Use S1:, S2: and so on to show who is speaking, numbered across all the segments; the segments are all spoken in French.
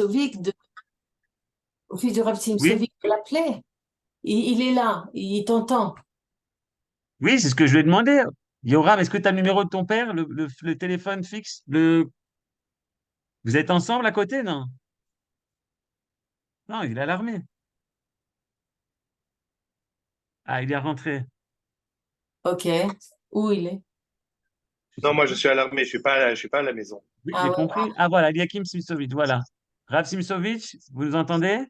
S1: Simsovic, au fils du Rav
S2: Oui,
S1: Simsovic, de l'appeler. Il est là, il t'entend.
S2: oui, c'est ce que je lui ai demandé. Yoram, est-ce que tu as le numéro de ton père, le téléphone fixe? Vous êtes ensemble à côté, non? Non, il est à l'armée. Ah, il est rentré.
S1: Ok. Où il est?
S2: Je
S3: Non,
S2: sais
S3: moi,
S2: pas.
S3: je suis à l'armée, je suis pas à la maison.
S2: Oui,
S1: Ah
S2: j'ai
S1: ouais.
S2: compris. Ah, voilà, Eliakim Simsovic, voilà. Rav Simsovic, vous nous entendez?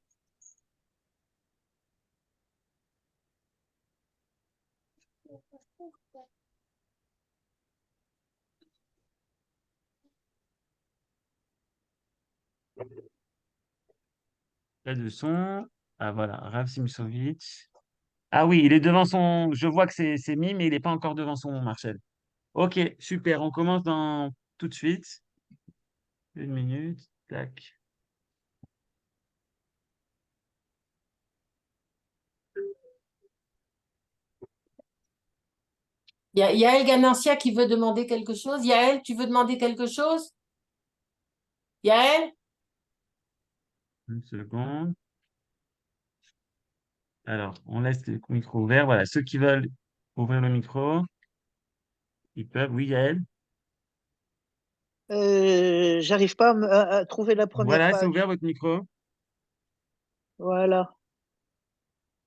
S2: Pas de son. Ah, voilà, Rav Simsovic. Ah oui, il est devant son. Je vois que c'est mis, mais il n'est pas encore devant son Marshall. Ok, super. On commence dans tout de suite. Une minute. Tac.
S1: Il y a Yael Ganancia qui veut demander quelque chose. Yael, tu veux demander quelque chose? Yael?
S2: Une seconde. Alors, on laisse le micro ouvert. Voilà, ceux qui veulent ouvrir le micro, ils peuvent. Oui, Yael.
S4: J'arrive pas à trouver la première
S2: Voilà, c'est
S4: page.
S2: ouvert votre micro.
S4: Voilà.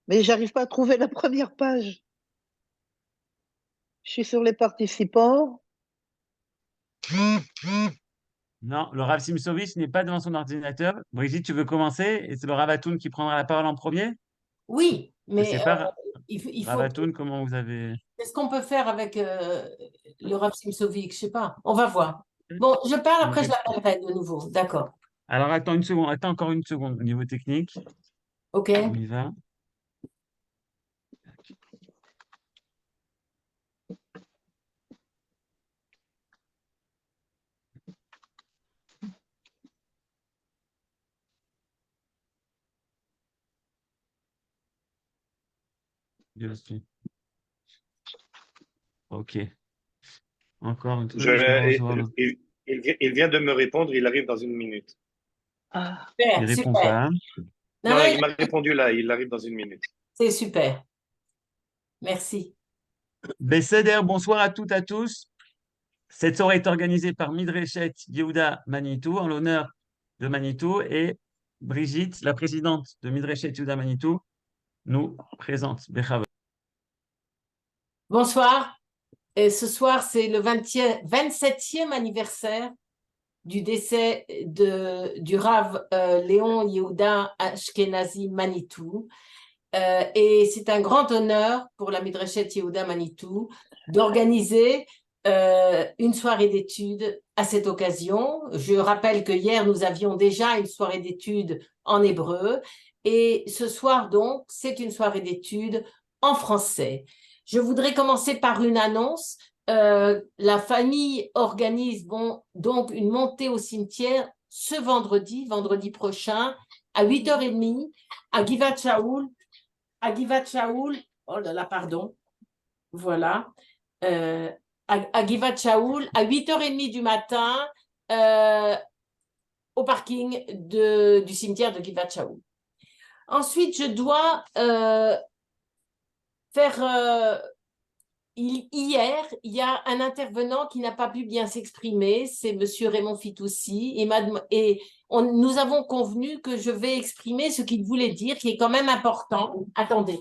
S4: Mais j'arrive pas à trouver la première page. Je suis sur les participants.
S2: Non, le Rav Simsovic n'est pas devant son ordinateur. Brigitte, tu veux commencer? Et c'est le Rav Atoun qui prendra la parole en premier?
S1: Oui,
S2: Je
S1: mais
S2: sais pas,
S1: il
S2: Rav
S1: faut.
S2: Atoun, comment vous avez.
S1: Qu'est-ce qu'on peut faire avec le Rav Simsovic? Je sais pas. On va voir. Bon, je parle,
S2: Une
S1: après je
S2: ré-
S1: l'appellerai de nouveau. D'accord.
S2: Alors, attends une seconde, attends encore une seconde au niveau technique.
S1: OK?
S2: On y va. Je suis. Ok. Encore un
S3: Je,
S2: truc, je vais recevoir le.
S3: il vient de me répondre, il arrive dans une minute.
S4: Ah,
S2: Il
S1: Super,
S2: répond
S1: super.
S2: pas.
S1: Non,
S3: Non,
S1: non,
S3: il m'a répondu là, il arrive dans une minute.
S1: c'est super. Merci.
S2: Besséder, bonsoir à toutes et à tous. Cette soirée est organisée par Midreshet Yehuda Manitou en l'honneur de Manitou et Brigitte, la présidente de Midreshet Yehuda Manitou, nous présente. Bechavot.
S1: Bonsoir. Et ce soir, c'est le 27e anniversaire du décès du Rav Léon Yehuda Ashkenazi Manitou. Et c'est un grand honneur pour la Midreshet Yehuda Manitou d'organiser une soirée d'études à cette occasion. Je rappelle que hier, nous avions déjà une soirée d'études en hébreu. Et ce soir, donc, c'est une soirée d'études en français. Je voudrais commencer par une annonce. La famille organise donc une montée au cimetière ce vendredi prochain, à 8h30, à Givat Shaoul, oh là là, pardon, voilà, euh, à Givat Shaoul, à 8h30 du matin, euh, au parking du cimetière de Givat Shaoul. Ensuite, je dois faire... hier, il y a un intervenant qui n'a pas pu bien s'exprimer, c'est Monsieur Raymond Fitoussi, et nous avons convenu que je vais exprimer ce qu'il voulait dire, qui est quand même important. Attendez.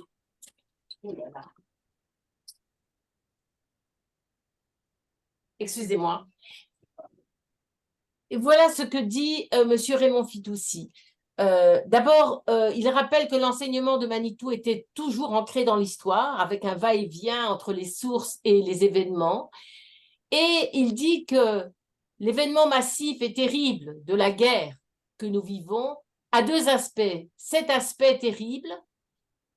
S1: Excusez-moi. Et voilà ce que dit Monsieur Raymond Fitoussi. D'abord, il rappelle que l'enseignement de Manitou était toujours ancré dans l'histoire, avec un va-et-vient entre les sources et les événements. Et il dit que l'événement massif et terrible de la guerre que nous vivons a deux aspects. Cet aspect terrible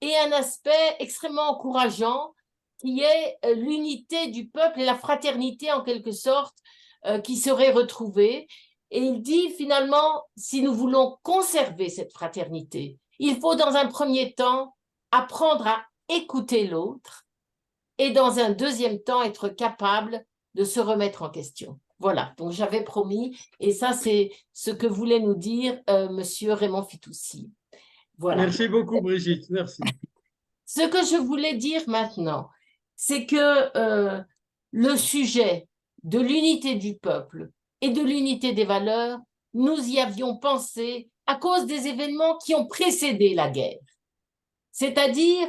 S1: et un aspect extrêmement encourageant qui est l'unité du peuple et la fraternité en quelque sorte qui serait retrouvée. Et il dit finalement, si nous voulons conserver cette fraternité, il faut dans un premier temps apprendre à écouter l'autre et dans un deuxième temps être capable de se remettre en question. Voilà, donc j'avais promis, et ça c'est ce que voulait nous dire Monsieur Raymond Fitoussi. Voilà.
S5: Merci beaucoup, Brigitte. Merci.
S1: Ce que je voulais dire maintenant, c'est que le sujet de l'unité du peuple et de l'unité des valeurs, nous y avions pensé à cause des événements qui ont précédé la guerre, c'est-à-dire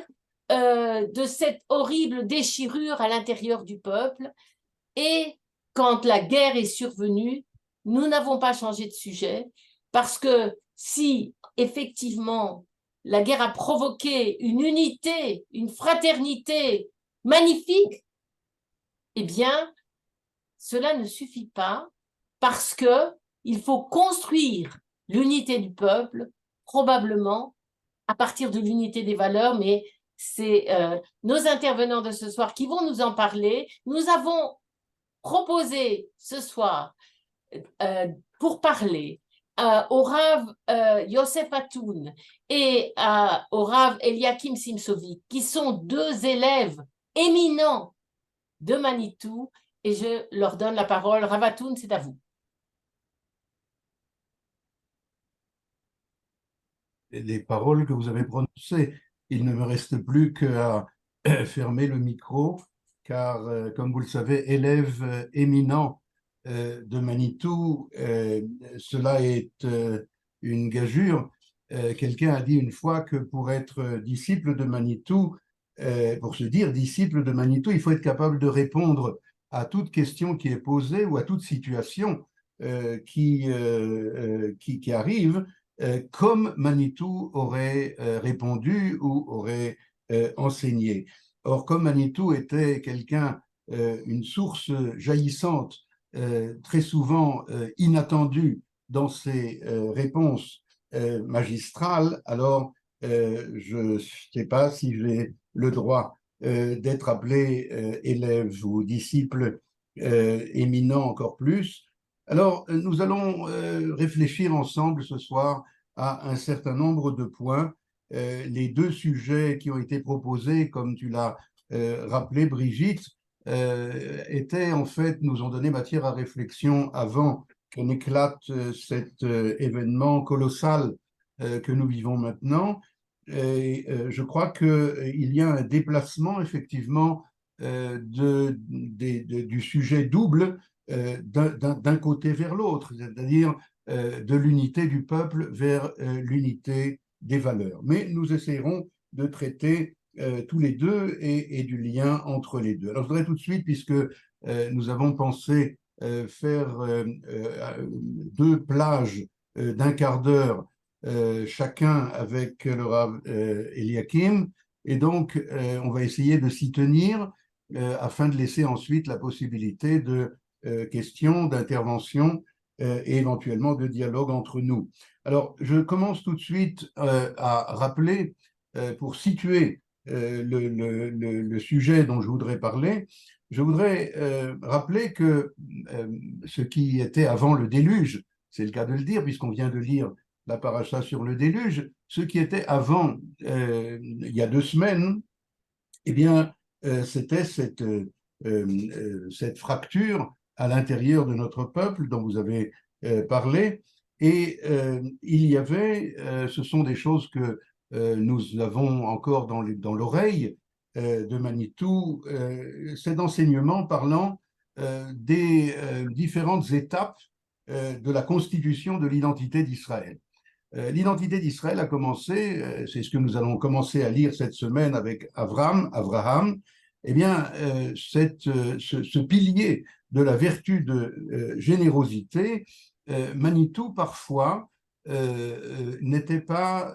S1: de cette horrible déchirure à l'intérieur du peuple. Et quand la guerre est survenue, nous n'avons pas changé de sujet parce que si effectivement la guerre a provoqué une unité, une fraternité magnifique, eh bien, cela ne suffit pas parce que il faut construire l'unité du peuple, probablement à partir de l'unité des valeurs, mais c'est nos intervenants de ce soir qui vont nous en parler. Nous avons proposé ce soir pour parler au Rav Yosef Atoun et au Rav Eliakim Simsovic, qui sont deux élèves éminents de Manitou, et je leur donne la parole. Rav Atoun, c'est à vous.
S6: Les paroles que vous avez prononcées, il ne me reste plus qu'à fermer le micro, car, comme vous le savez, élève éminent de Manitou, cela est une gageure. Quelqu'un a dit une fois que pour être disciple de Manitou, pour se dire disciple de Manitou, il faut être capable de répondre à toute question qui est posée ou à toute situation qui arrive, comme Manitou aurait répondu ou aurait enseigné. Or, comme Manitou était quelqu'un, une source jaillissante, très souvent inattendue dans ses réponses magistrales, alors je ne sais pas si j'ai le droit d'être appelé élève ou disciple éminent encore plus. Alors, nous allons réfléchir ensemble ce soir à un certain nombre de points. Les deux sujets qui ont été proposés, comme tu l'as rappelé, Brigitte, étaient en fait, nous ont donné matière à réflexion avant qu'on éclate cet événement colossal que nous vivons maintenant. Et je crois qu'il y a un déplacement, effectivement, du sujet double d'un côté vers l'autre, c'est-à-dire de l'unité du peuple vers l'unité des valeurs. Mais nous essayerons de traiter tous les deux et du lien entre les deux. Alors je voudrais tout de suite, puisque nous avons pensé faire deux plages d'un quart d'heure chacun avec le Rav Eliakim, et donc on va essayer de s'y tenir afin de laisser ensuite la possibilité de questions, d'interventions et éventuellement de dialogue entre nous. Alors, je commence tout de suite à rappeler, pour situer le sujet dont je voudrais parler, je voudrais rappeler que ce qui était avant le déluge, c'est le cas de le dire puisqu'on vient de lire la paracha sur le déluge, ce qui était avant, il y a 2 semaines, eh bien, c'était cette fracture à l'intérieur de notre peuple dont vous avez parlé. Et il y avait, ce sont des choses que nous avons encore dans l'oreille de Manitou, cet enseignement parlant des différentes étapes de la constitution de l'identité d'Israël. L'identité d'Israël a commencé, c'est ce que nous allons commencer à lire cette semaine avec Abraham. Eh bien, ce pilier de la vertu de générosité, Manitou parfois n'était pas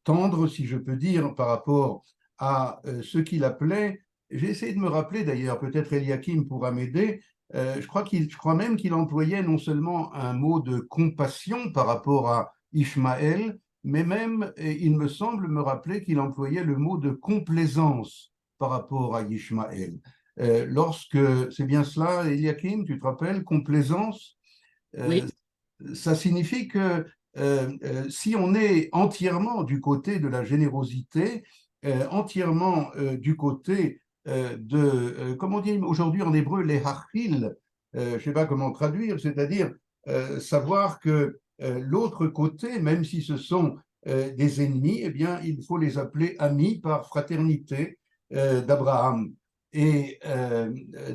S6: tendre, si je peux dire, par rapport à ce qu'il appelait, j'ai essayé de me rappeler d'ailleurs, peut-être Eliakim pourra m'aider, je crois même qu'il employait non seulement un mot de compassion par rapport à Ishmaël, mais même, il me semble me rappeler qu'il employait le mot de complaisance par rapport à Ishmaël. Lorsque, c'est bien cela, Eliakim, tu te rappelles, complaisance,
S1: Oui.
S6: ça signifie que si on est entièrement du côté de la générosité, entièrement du côté comme on dit aujourd'hui en hébreu, les hachil, je ne sais pas comment traduire, c'est-à-dire savoir que l'autre côté, même si ce sont des ennemis, eh bien, il faut les appeler amis par fraternité d'Abraham. Et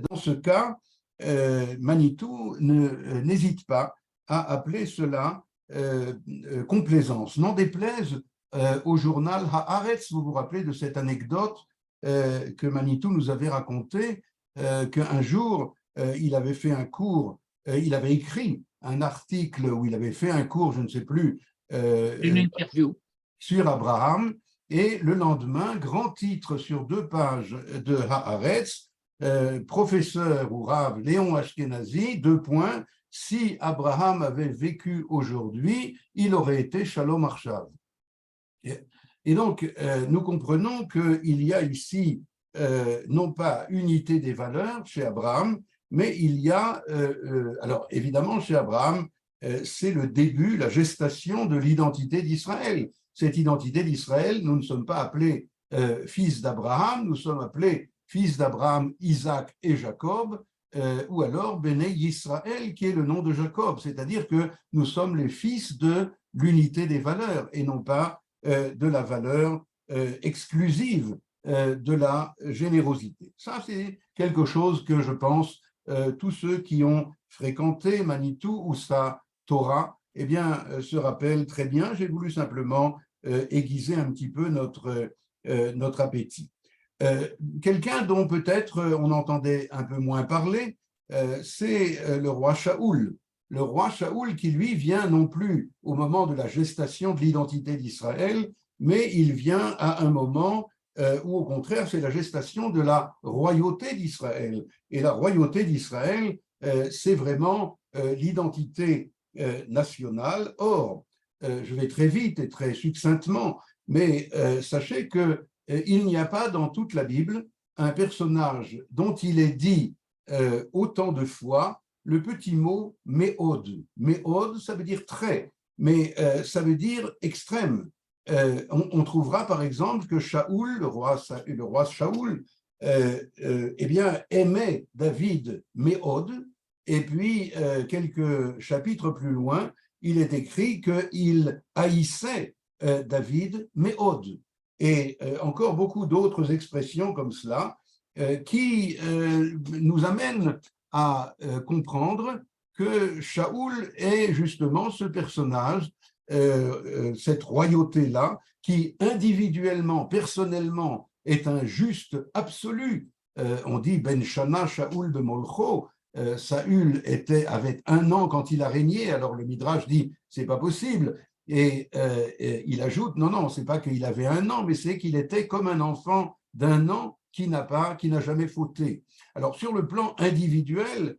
S6: dans ce cas, Manitou n'hésite pas à appeler cela complaisance. N'en déplaise au journal Haaretz, vous vous rappelez de cette anecdote que Manitou nous avait racontée, qu'un jour, il avait fait un cours, il avait écrit un article où il avait fait un cours, je ne sais plus,
S5: Une interview
S6: sur Abraham, et le lendemain, grand titre sur 2 pages de Haaretz, professeur ou Rav Léon Ashkenazi, 2 points, si Abraham avait vécu aujourd'hui, il aurait été Shalom Arshav. Et donc, nous comprenons qu'il y a ici non pas unité des valeurs chez Abraham, mais il y a, alors évidemment chez Abraham, c'est le début, la gestation de l'identité d'Israël. Cette identité d'Israël, nous ne sommes pas appelés fils d'Abraham, nous sommes appelés fils d'Abraham, Isaac et Jacob, ou alors Béné Yisraël, qui est le nom de Jacob, c'est-à-dire que nous sommes les fils de l'unité des valeurs et non pas de la valeur exclusive de la générosité. Ça, c'est quelque chose que je pense tous ceux qui ont fréquenté Manitou ou sa Torah, eh bien, se rappellent très bien. J'ai voulu simplement aiguiser un petit peu notre appétit. Quelqu'un dont peut-être on entendait un peu moins parler, c'est le roi Shaoul. Le roi Shaoul qui, lui, vient non plus au moment de la gestation de l'identité d'Israël, mais il vient à un moment où, au contraire, c'est la gestation de la royauté d'Israël. Et la royauté d'Israël, c'est vraiment l'identité nationale. Or, je vais très vite et très succinctement, mais sachez qu'il n'y a pas dans toute la Bible un personnage dont il est dit autant de fois le petit mot « méod ». Méod, ça veut dire « très », mais ça veut dire « extrême ». On trouvera par exemple que Shaoul, le roi Shaoul, eh bien, aimait David méod, et puis quelques chapitres plus loin, il est écrit qu'il haïssait David méod. Et encore beaucoup d'autres expressions comme cela qui nous amènent à comprendre que Shaoul est justement ce personnage, cette royauté-là, qui individuellement, personnellement, est un juste absolu. On dit Ben Shana Shaoul de Molcho, Saül avait 1 an quand il a régné, alors le Midrash dit c'est pas possible. Et il ajoute, non, c'est pas qu'il avait 1 an, mais c'est qu'il était comme un enfant d'1 an qui n'a jamais fauté. Alors, sur le plan individuel,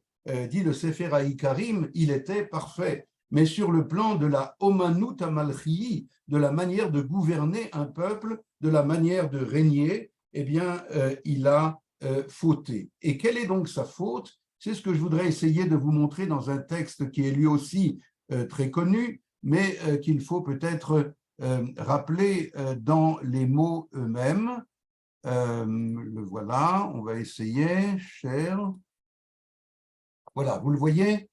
S6: dit le Sefer HaIkarim, il était parfait. Mais sur le plan de la Omanut HaMalchiyi, de la manière de gouverner un peuple, de la manière de régner, eh bien, il a fauté. Et quelle est donc sa faute? C'est ce que je voudrais essayer de vous montrer dans un texte qui est lui aussi très connu, mais qu'il faut peut-être rappeler dans les mots eux-mêmes. Le voilà, on va essayer, cher. Voilà, vous le voyez?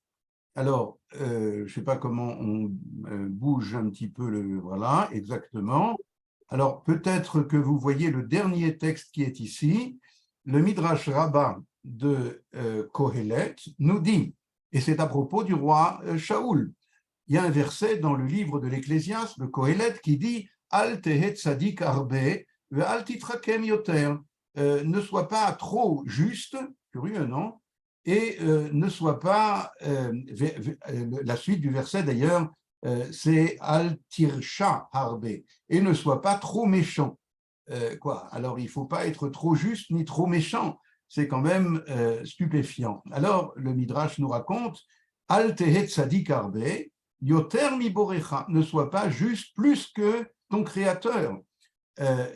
S6: Alors, je ne sais pas comment on bouge un petit peu le… Voilà, exactement. Alors, peut-être que vous voyez le dernier texte qui est ici, le Midrash Rabbah de Kohelet nous dit, et c'est à propos du roi Shaoul, il y a un verset dans le livre de l'Ecclésiaste, de Kohelet, qui dit « Al tehet tzadik arbe, ve al titrakem yoter » ne sois pas trop juste, curieux, non? Et ne sois pas, la suite du verset d'ailleurs, c'est Al tirsha harbe, et ne sois pas trop méchant. Alors, il ne faut pas être trop juste ni trop méchant, c'est quand même stupéfiant. Alors, le Midrash nous raconte Al tehet tzadik arbe, yoter mi borecha, ne sois pas juste plus que ton créateur.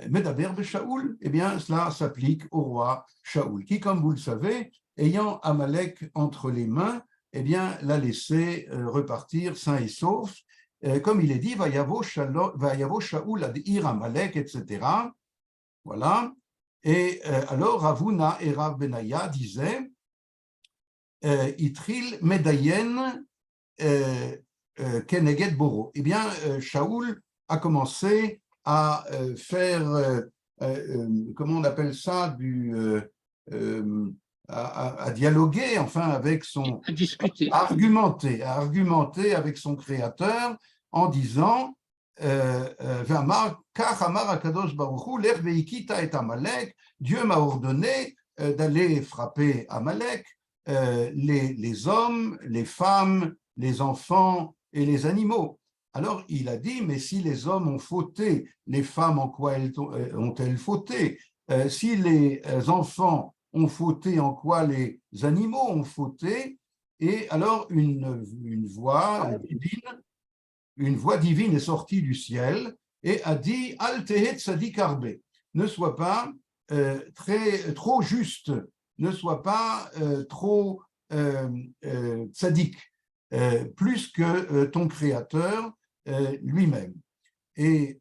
S6: Medaber de Shaoul, eh bien, cela s'applique au roi Shaoul, qui, comme vous le savez, ayant Amalek entre les mains, eh bien, l'a laissé repartir sain et sauf. Comme il est dit, Vayavo Shaoul ad ir Amalek, etc. Voilà. Et alors, Ravuna et Rav Benaya disaient, Itril Medayen Keneged Boro. Eh bien, Shaoul a commencé à faire, comment on appelle ça, à dialoguer, enfin, avec son...
S5: À discuter.
S6: À argumenter avec son créateur en disant Dieu m'a ordonné d'aller frapper Amalek, les hommes, les femmes, les enfants et les animaux. Alors il a dit, mais si les hommes ont fauté, les femmes en quoi ont-elles fauté? Si les enfants ont fauté, en quoi les animaux ont fauté? Et alors une voix divine est sortie du ciel et a dit Al tehet tzadik arbe, ne sois pas trop juste, ne sois pas trop tzadik, plus que ton créateur lui-même. Et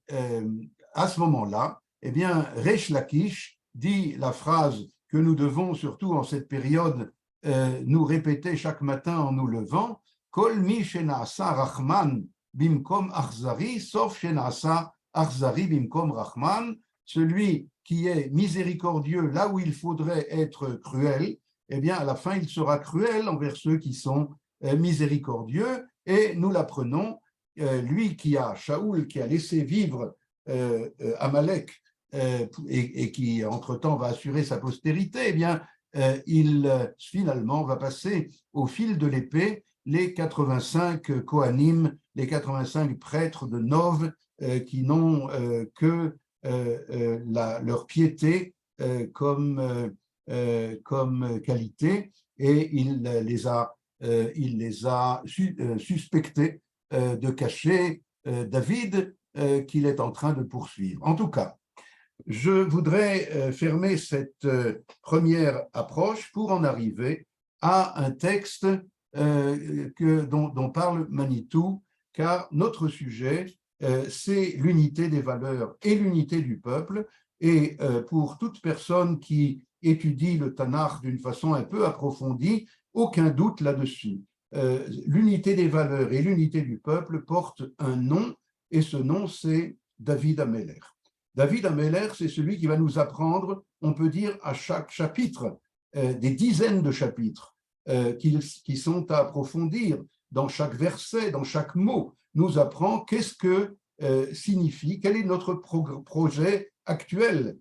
S6: à ce moment-là, eh bien, Resh Lakish dit la phrase que nous devons, surtout en cette période, nous répéter chaque matin en nous levant, Kol mi shena'asa rachman bimkom achzari, sauf shena'asa achzari bimkom rachman, celui qui est miséricordieux là où il faudrait être cruel, eh bien à la fin il sera cruel envers ceux qui sont miséricordieux, et nous l'apprenons, lui qui a, Shaoul, qui a laissé vivre Amalek et qui entre-temps va assurer sa postérité, eh bien il finalement va passer au fil de l'épée les 85 Kohanim, les 85 prêtres de Nov qui n'ont que leur piété comme qualité, et il les a suspectés de cacher David qu'il est en train de poursuivre. En tout cas, je voudrais fermer cette première approche pour en arriver à un texte dont parle Manitou, car notre sujet, c'est l'unité des valeurs et l'unité du peuple. Et pour toute personne qui étudie le Tanakh d'une façon un peu approfondie, aucun doute là-dessus. L'unité des valeurs et l'unité du peuple portent un nom, et ce nom, c'est David Ameler. David Ameler, c'est celui qui va nous apprendre, on peut dire, à chaque chapitre, des dizaines de chapitres qui sont à approfondir. Dans chaque verset, dans chaque mot, nous apprend qu'est-ce que signifie, quel est notre projet actuel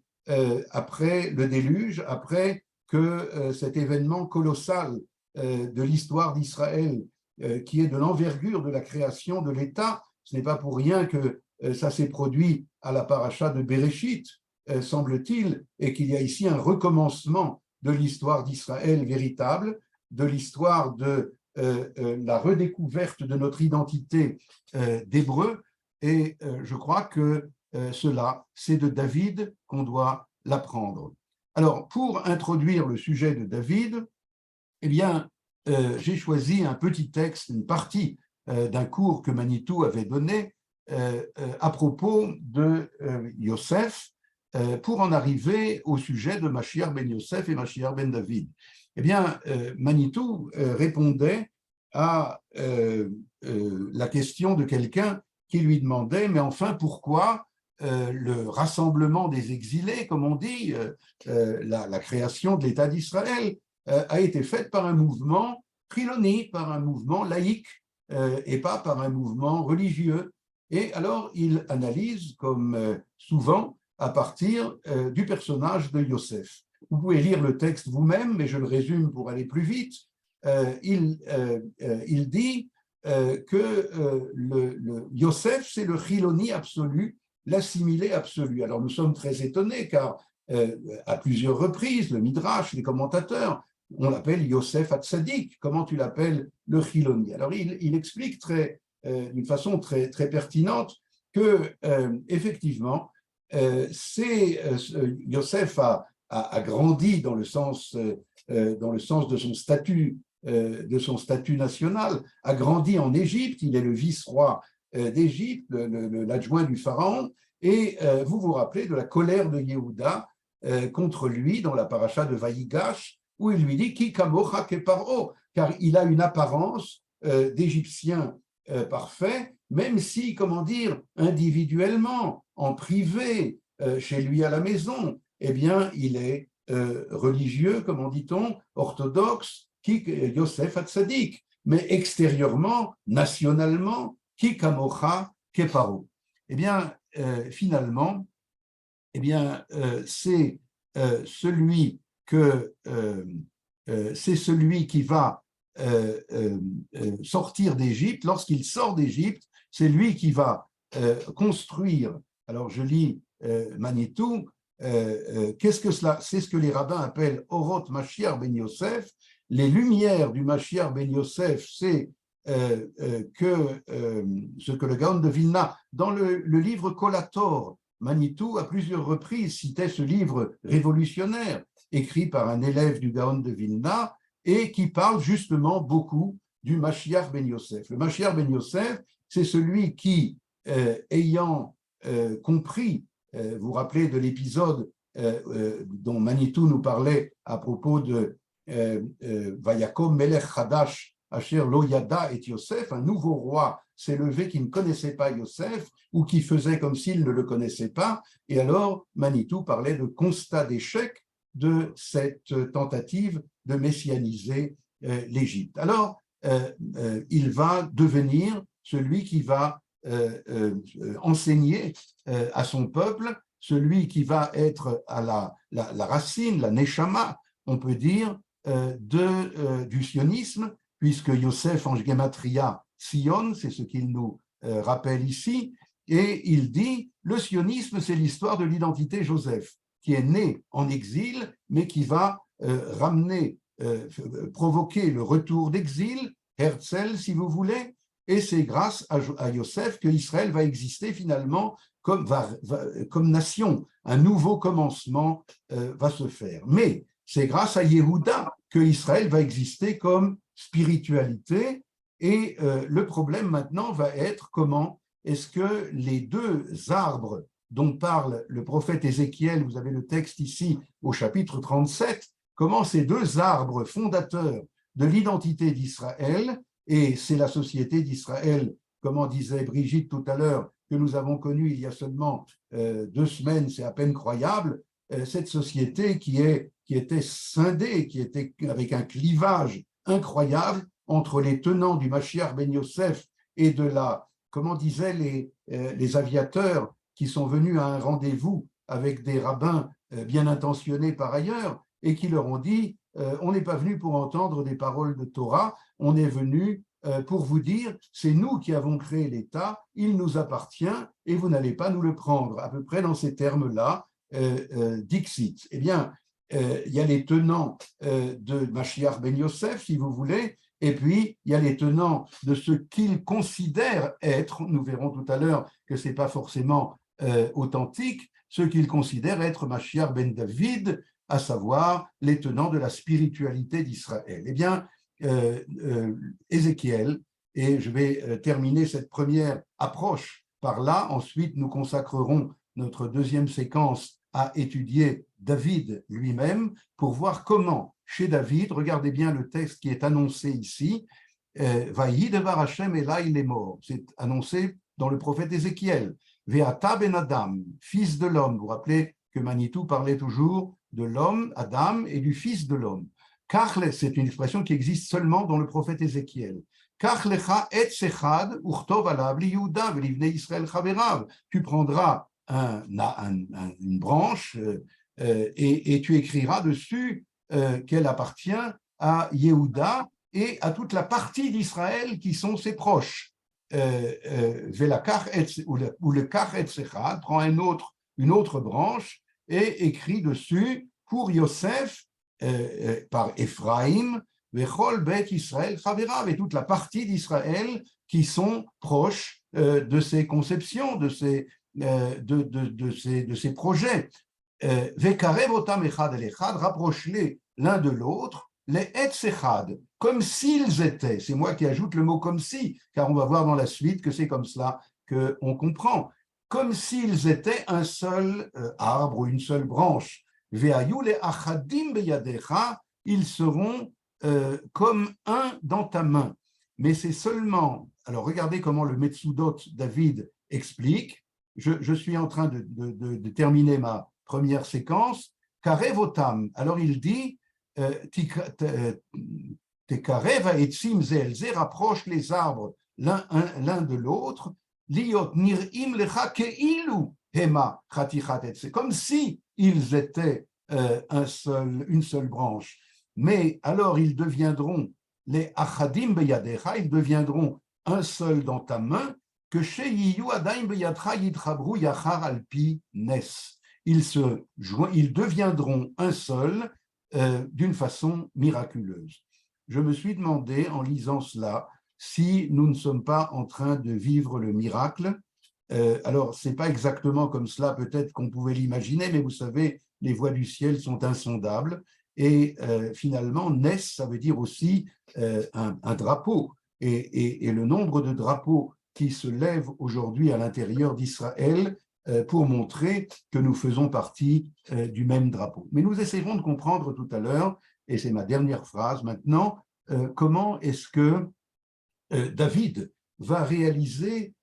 S6: après le déluge, après que cet événement colossal de l'histoire d'Israël, qui est de l'envergure de la création de l'État. Ce n'est pas pour rien que ça s'est produit à la paracha de Bereshit, semble-t-il, et qu'il y a ici un recommencement de l'histoire d'Israël véritable, de l'histoire de la redécouverte de notre identité d'Hébreu, et je crois que cela, c'est de David qu'on doit l'apprendre. Alors, pour introduire le sujet de David, eh bien, j'ai choisi un petit texte, une partie d'un cours que Manitou avait donné à propos de Yosef, pour en arriver au sujet de Mashiach ben Yosef et Mashiach ben David. Eh bien, Manitou répondait à la question de quelqu'un qui lui demandait, mais enfin, pourquoi le rassemblement des exilés, comme on dit, la création de l'État d'Israël, a été faite par un mouvement chiloni, par un mouvement laïque, et pas par un mouvement religieux. Et alors, il analyse, comme souvent, à partir du personnage de Yosef. Vous pouvez lire le texte vous-même, mais je le résume pour aller plus vite. Il dit que le Yosef, c'est le chiloni absolu, l'assimilé absolu. Alors, nous sommes très étonnés, car à plusieurs reprises, le Midrash, les commentateurs, on l'appelle Yosef Hatzadik. Comment tu l'appelles le chiloni? Alors, il explique d'une façon très, très pertinente que, effectivement, Yosef a grandi dans le sens de son statut national, a grandi en Égypte, il est le vice-roi d'Égypte, l'adjoint du pharaon, et vous vous rappelez de la colère de Yehuda contre lui dans la paracha de Vaïgash, où il lui dit Ki kamocha ke paro, car il a une apparence d'Égyptien parfait, même si, comment dire, individuellement, en privé, chez lui à la maison, eh bien, il est religieux, comment dit-on, orthodoxe, qui Yosef Hatzadik, mais extérieurement, nationalement, qui Kamocha Keparo. Eh bien, finalement, eh bien, c'est celui qui va sortir d'Égypte. Lorsqu'il sort d'Égypte, c'est lui qui va construire. Alors, je lis Manitou. Qu'est-ce que cela? C'est ce que les rabbins appellent Orot Mashiach ben Yosef. Les lumières du Mashiach ben Yosef, c'est ce que le Gaon de Vilna, dans le livre Kolator, Manitou, à plusieurs reprises, citait ce livre révolutionnaire, écrit par un élève du Gaon de Vilna, et qui parle justement beaucoup du Mashiach ben Yosef. Le Mashiach ben Yosef, c'est celui qui, ayant compris, vous vous rappelez de l'épisode dont Manitou nous parlait à propos de Vayakom Melech Chadash Asher Lo Yada et Yosef, un nouveau roi s'est levé qui ne connaissait pas Yosef ou qui faisait comme s'il ne le connaissait pas. Et alors Manitou parlait de constat d'échec de cette tentative de messianiser l'Égypte. Alors, il va devenir celui qui va enseigner à son peuple, celui qui va être à la racine, la neshama, on peut dire, du sionisme, puisque Yosef en gematria, Sion, c'est ce qu'il nous rappelle ici, et il dit, le sionisme, c'est l'histoire de l'identité Joseph, qui est né en exil, mais qui va provoquer le retour d'exil, Herzl, si vous voulez, et c'est grâce à Yosef que Israël va exister finalement comme nation. Un nouveau commencement va se faire. Mais c'est grâce à Yehuda que Israël va exister comme spiritualité. Et le problème maintenant va être comment est-ce que les deux arbres dont parle le prophète Ézéchiel, vous avez le texte ici au chapitre 37, comment ces deux arbres fondateurs de l'identité d'Israël, et c'est la société d'Israël, comment disait Brigitte tout à l'heure, que nous avons connue il y a seulement 2 semaines, c'est à peine croyable, cette société qui était scindée, qui était avec un clivage incroyable entre les tenants du Mashiach ben Yosef et de comment disaient les aviateurs qui sont venus à un rendez-vous avec des rabbins bien intentionnés par ailleurs et qui leur ont dit on n'est pas venu pour entendre des paroles de Torah, on est venu pour vous dire c'est nous qui avons créé l'État, il nous appartient et vous n'allez pas nous le prendre, à peu près dans ces termes-là, Dixit. Eh bien, il y a les tenants de Mashiach ben Yosef, si vous voulez, et puis il y a les tenants de ce qu'ils considèrent être, nous verrons tout à l'heure que ce n'est pas forcément authentique, ce qu'ils considèrent être Mashiach ben David, à savoir les tenants de la spiritualité d'Israël. Eh bien, Ézéchiel, et je vais terminer cette première approche par là, ensuite nous consacrerons notre deuxième séquence à étudier David lui-même pour voir comment, chez David, regardez bien le texte qui est annoncé ici, Vayi devar Hashem elai lemor, c'est annoncé dans le prophète Ézéchiel, Ve'ata ben Adam, fils de l'homme, vous vous rappelez que Manitou parlait toujours de l'homme, Adam, et du fils de l'homme. Kachle, c'est une expression qui existe seulement dans le prophète Ézéchiel. Kachlecha etz echad urtov alav li Yehuda v'livnei Israël chaverav. Tu prendras une branche et tu écriras dessus qu'elle appartient à Yehuda et à toute la partie d'Israël qui sont ses proches. Ou le kach etz echad prend une autre branche et écrit dessus pour Yosef par Ephraïm, Vechol Bet Israël Chaverav, et toute la partie d'Israël qui sont proches de ces conceptions, de ces projets. Vekarev otam echad el echad, rapproche-les l'un de l'autre, les etz echad, comme s'ils étaient. C'est moi qui ajoute le mot comme si, car on va voir dans la suite que c'est comme cela qu'on comprend. Comme s'ils étaient un seul arbre ou une seule branche. Ve'ayu le'achadim beyadecha, ils seront comme un dans ta main. Mais c'est seulement, alors regardez comment le Metsudot David explique, je suis en train de terminer ma première séquence, Karevotam, alors il dit, Tekarev etzim zel ze, rapproche les arbres l'un de l'autre, liot nir'im lecha keilu hema chatichat etze, comme si ils étaient une seule branche. Mais alors ils deviendront les achadim beyadecha, ils deviendront un seul dans ta main, que chez yiyu adaim beyadcha yitchabru yachar alpi nes. Ils deviendront un seul d'une façon miraculeuse. Je me suis demandé en lisant cela si nous ne sommes pas en train de vivre le miracle. Alors, ce n'est pas exactement comme cela peut-être qu'on pouvait l'imaginer, mais vous savez, les voies du ciel sont insondables. Et finalement, Nes, ça veut dire aussi un drapeau. Et le nombre de drapeaux qui se lèvent aujourd'hui à l'intérieur d'Israël pour montrer que nous faisons partie du même drapeau. Mais nous essaierons de comprendre tout à l'heure, et c'est ma dernière phrase maintenant, comment est-ce que David va réaliser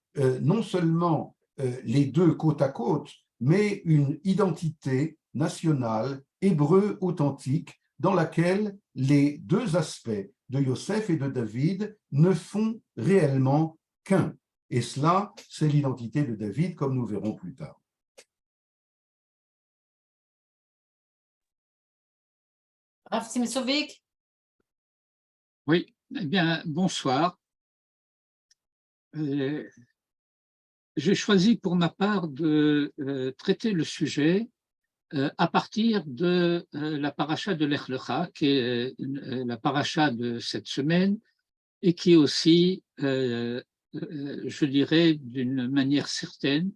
S6: non seulement les deux côte à côte, mais une identité nationale, hébreu authentique, dans laquelle les deux aspects de Yosef et de David ne font réellement qu'un. Et cela, c'est l'identité de David, comme nous verrons plus tard.
S1: Rav Simsovik?
S5: Oui, eh bien, bonsoir. J'ai choisi pour ma part de traiter le sujet à partir de la paracha de Lech Lecha, qui est la paracha de cette semaine, et qui est aussi, je dirais d'une manière certaine,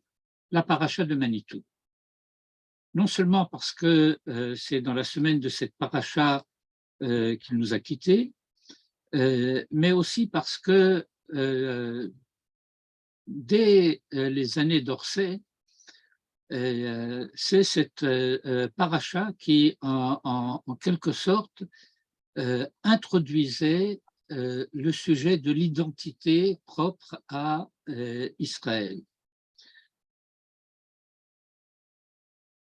S5: la paracha de Manitou. Non seulement parce que c'est dans la semaine de cette paracha qu'il nous a quittés, mais aussi parce que dès les années d'Orsay, c'est cette paracha qui, en quelque sorte, introduisait le sujet de l'identité propre à Israël.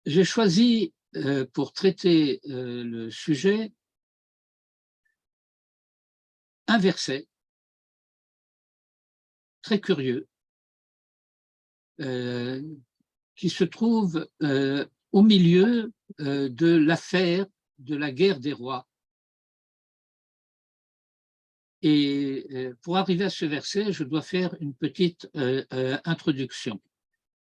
S5: J'ai choisi pour traiter le sujet un verset très curieux qui se trouve au milieu de l'affaire de la guerre des rois. Et pour arriver à ce verset, je dois faire une petite introduction.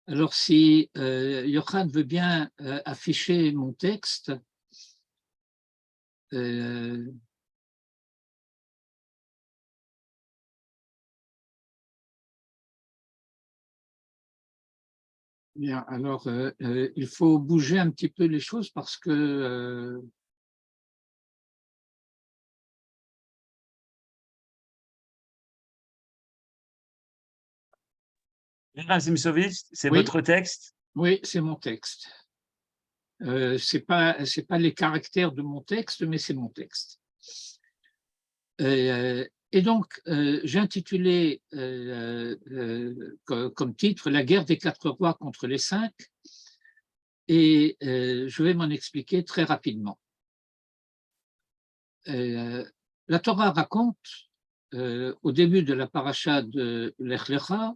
S5: Alors, si Yohan veut bien afficher mon texte, bien, alors il faut bouger un petit peu les choses parce que
S2: Rav Simsovitch, c'est
S5: oui,
S2: votre texte?
S5: Oui, c'est mon texte. C'est pas les caractères de mon texte, mais c'est mon texte. Et donc, j'ai intitulé comme titre « La guerre des 4 rois contre les 5 » et je vais m'en expliquer très rapidement. La Torah raconte au début de la paracha de Lech Lecha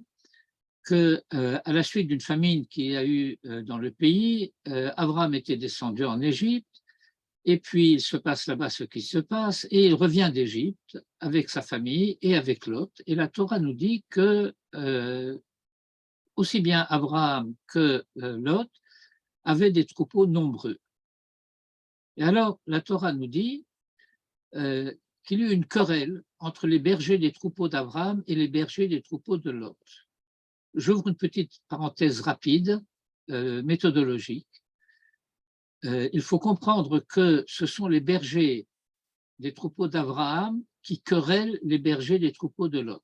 S5: que, à la suite d'une famine qu'il y a eu dans le pays, Abraham était descendu en Égypte, et puis il se passe là-bas ce qui se passe, et il revient d'Égypte avec sa famille et avec Lot, et la Torah nous dit que aussi bien Abraham que Lot avaient des troupeaux nombreux. Et alors, la Torah nous dit qu'il y eut une querelle entre les bergers des troupeaux d'Abraham et les bergers des troupeaux de Lot. J'ouvre une petite parenthèse rapide, méthodologique. Il faut comprendre que ce sont les bergers des troupeaux d'Abraham qui querellent les bergers des troupeaux de Lot.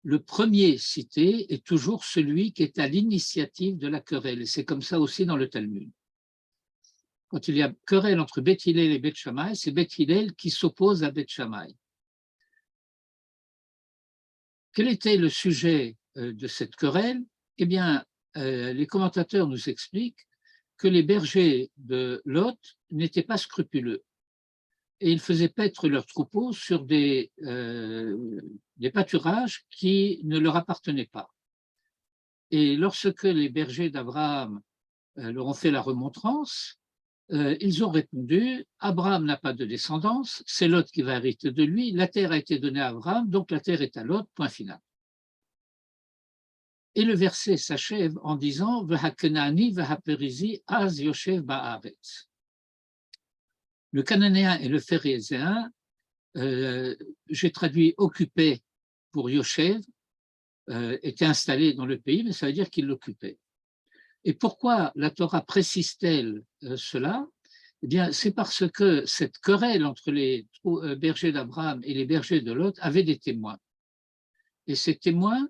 S5: Le premier cité est toujours celui qui est à l'initiative de la querelle. C'est comme ça aussi dans le Talmud. quand il y a querelle entre Beth Hillel et Beth Shammai, c'est Beth Hillel qui s'oppose à Beth Shammai. Quel était le sujet de cette querelle? Eh bien, les commentateurs nous expliquent que les bergers de Lot n'étaient pas scrupuleux et ils faisaient paître leurs troupeaux sur des pâturages qui ne leur appartenaient pas. Et lorsque les bergers d'Abraham leur ont fait la remontrance, ils ont répondu « Abraham n'a pas de descendance, c'est Lot qui va hériter de lui, la terre a été donnée à Abraham, donc la terre est à Lot, point final. » Et le verset s'achève en disant « V'hakenani v'haperizi az yoshev ba'aretz ». Le cananéen et le phérézéen, j'ai traduit « occupé » pour Yoshev, était installé dans le pays, mais ça veut dire qu'il l'occupait. Et pourquoi la Torah précise-t-elle cela? Eh bien, c'est parce que cette querelle entre les bergers d'Abraham et les bergers de Lot avait des témoins. Et ces témoins,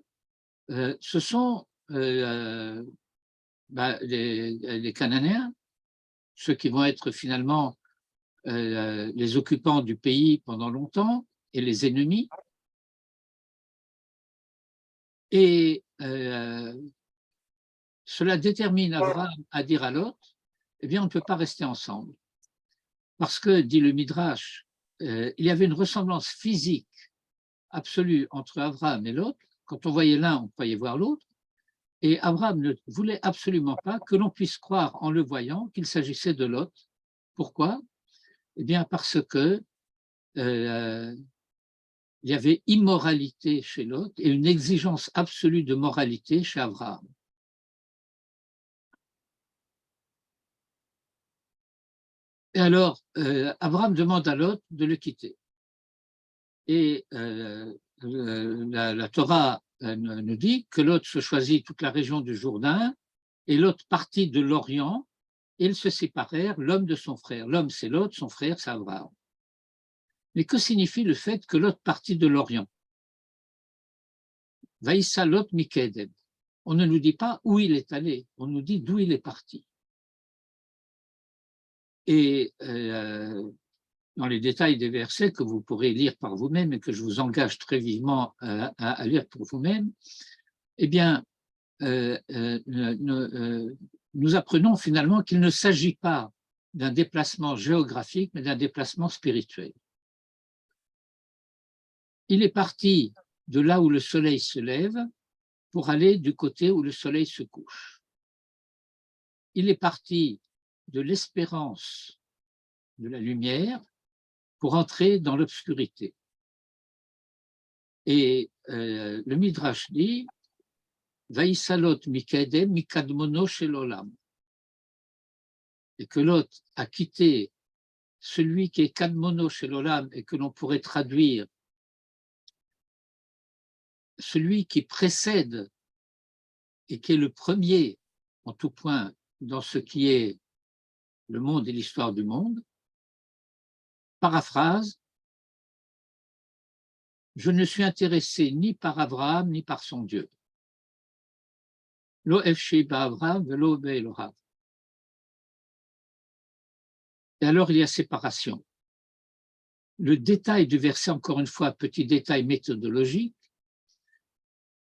S5: ce sont les Cananéens, ceux qui vont être finalement les occupants du pays pendant longtemps et les ennemis. Et cela détermine Abraham à dire à Lot, eh bien, on ne peut pas rester ensemble. Parce que, dit le Midrash, il y avait une ressemblance physique absolue entre Abraham et Lot. Quand on voyait l'un, on croyait voir l'autre. Et Abraham ne voulait absolument pas que l'on puisse croire en le voyant qu'il s'agissait de Lot. Pourquoi? Eh bien, parce que il y avait immoralité chez Lot et une exigence absolue de moralité chez Abraham. Et alors, Abraham demande à Lot de le quitter. Et la Torah nous dit que Lot se choisit toute la région du Jourdain et Lot partit de l'Orient et ils se séparèrent, l'homme de son frère. L'homme, c'est Lot, son frère, c'est Abraham. Mais que signifie le fait que Lot partit de l'Orient? Vaïssa Lot Mikedem. On ne nous dit pas où il est allé, on nous dit d'où il est parti. Et dans les détails des versets que vous pourrez lire par vous-même et que je vous engage très vivement à lire pour vous-même, eh bien, nous apprenons finalement qu'il ne s'agit pas d'un déplacement géographique, mais d'un déplacement spirituel. Il est parti de là où le soleil se lève pour aller du côté où le soleil se couche. Il est parti de l'espérance de la lumière pour entrer dans l'obscurité. Et le Midrash dit Vaïsalot mikedem mikadmono shel olam. Et que Lot a quitté celui qui est kadmono shel olam et que l'on pourrait traduire celui qui précède et qui est le premier en tout point dans ce qui est le monde et l'histoire du monde. Paraphrase, je ne suis intéressé ni par Abraham ni par son Dieu. Lo efshi ba'Abraham velo be'Elohav. Et alors il y a séparation. Le détail du verset, encore une fois, petit détail méthodologique,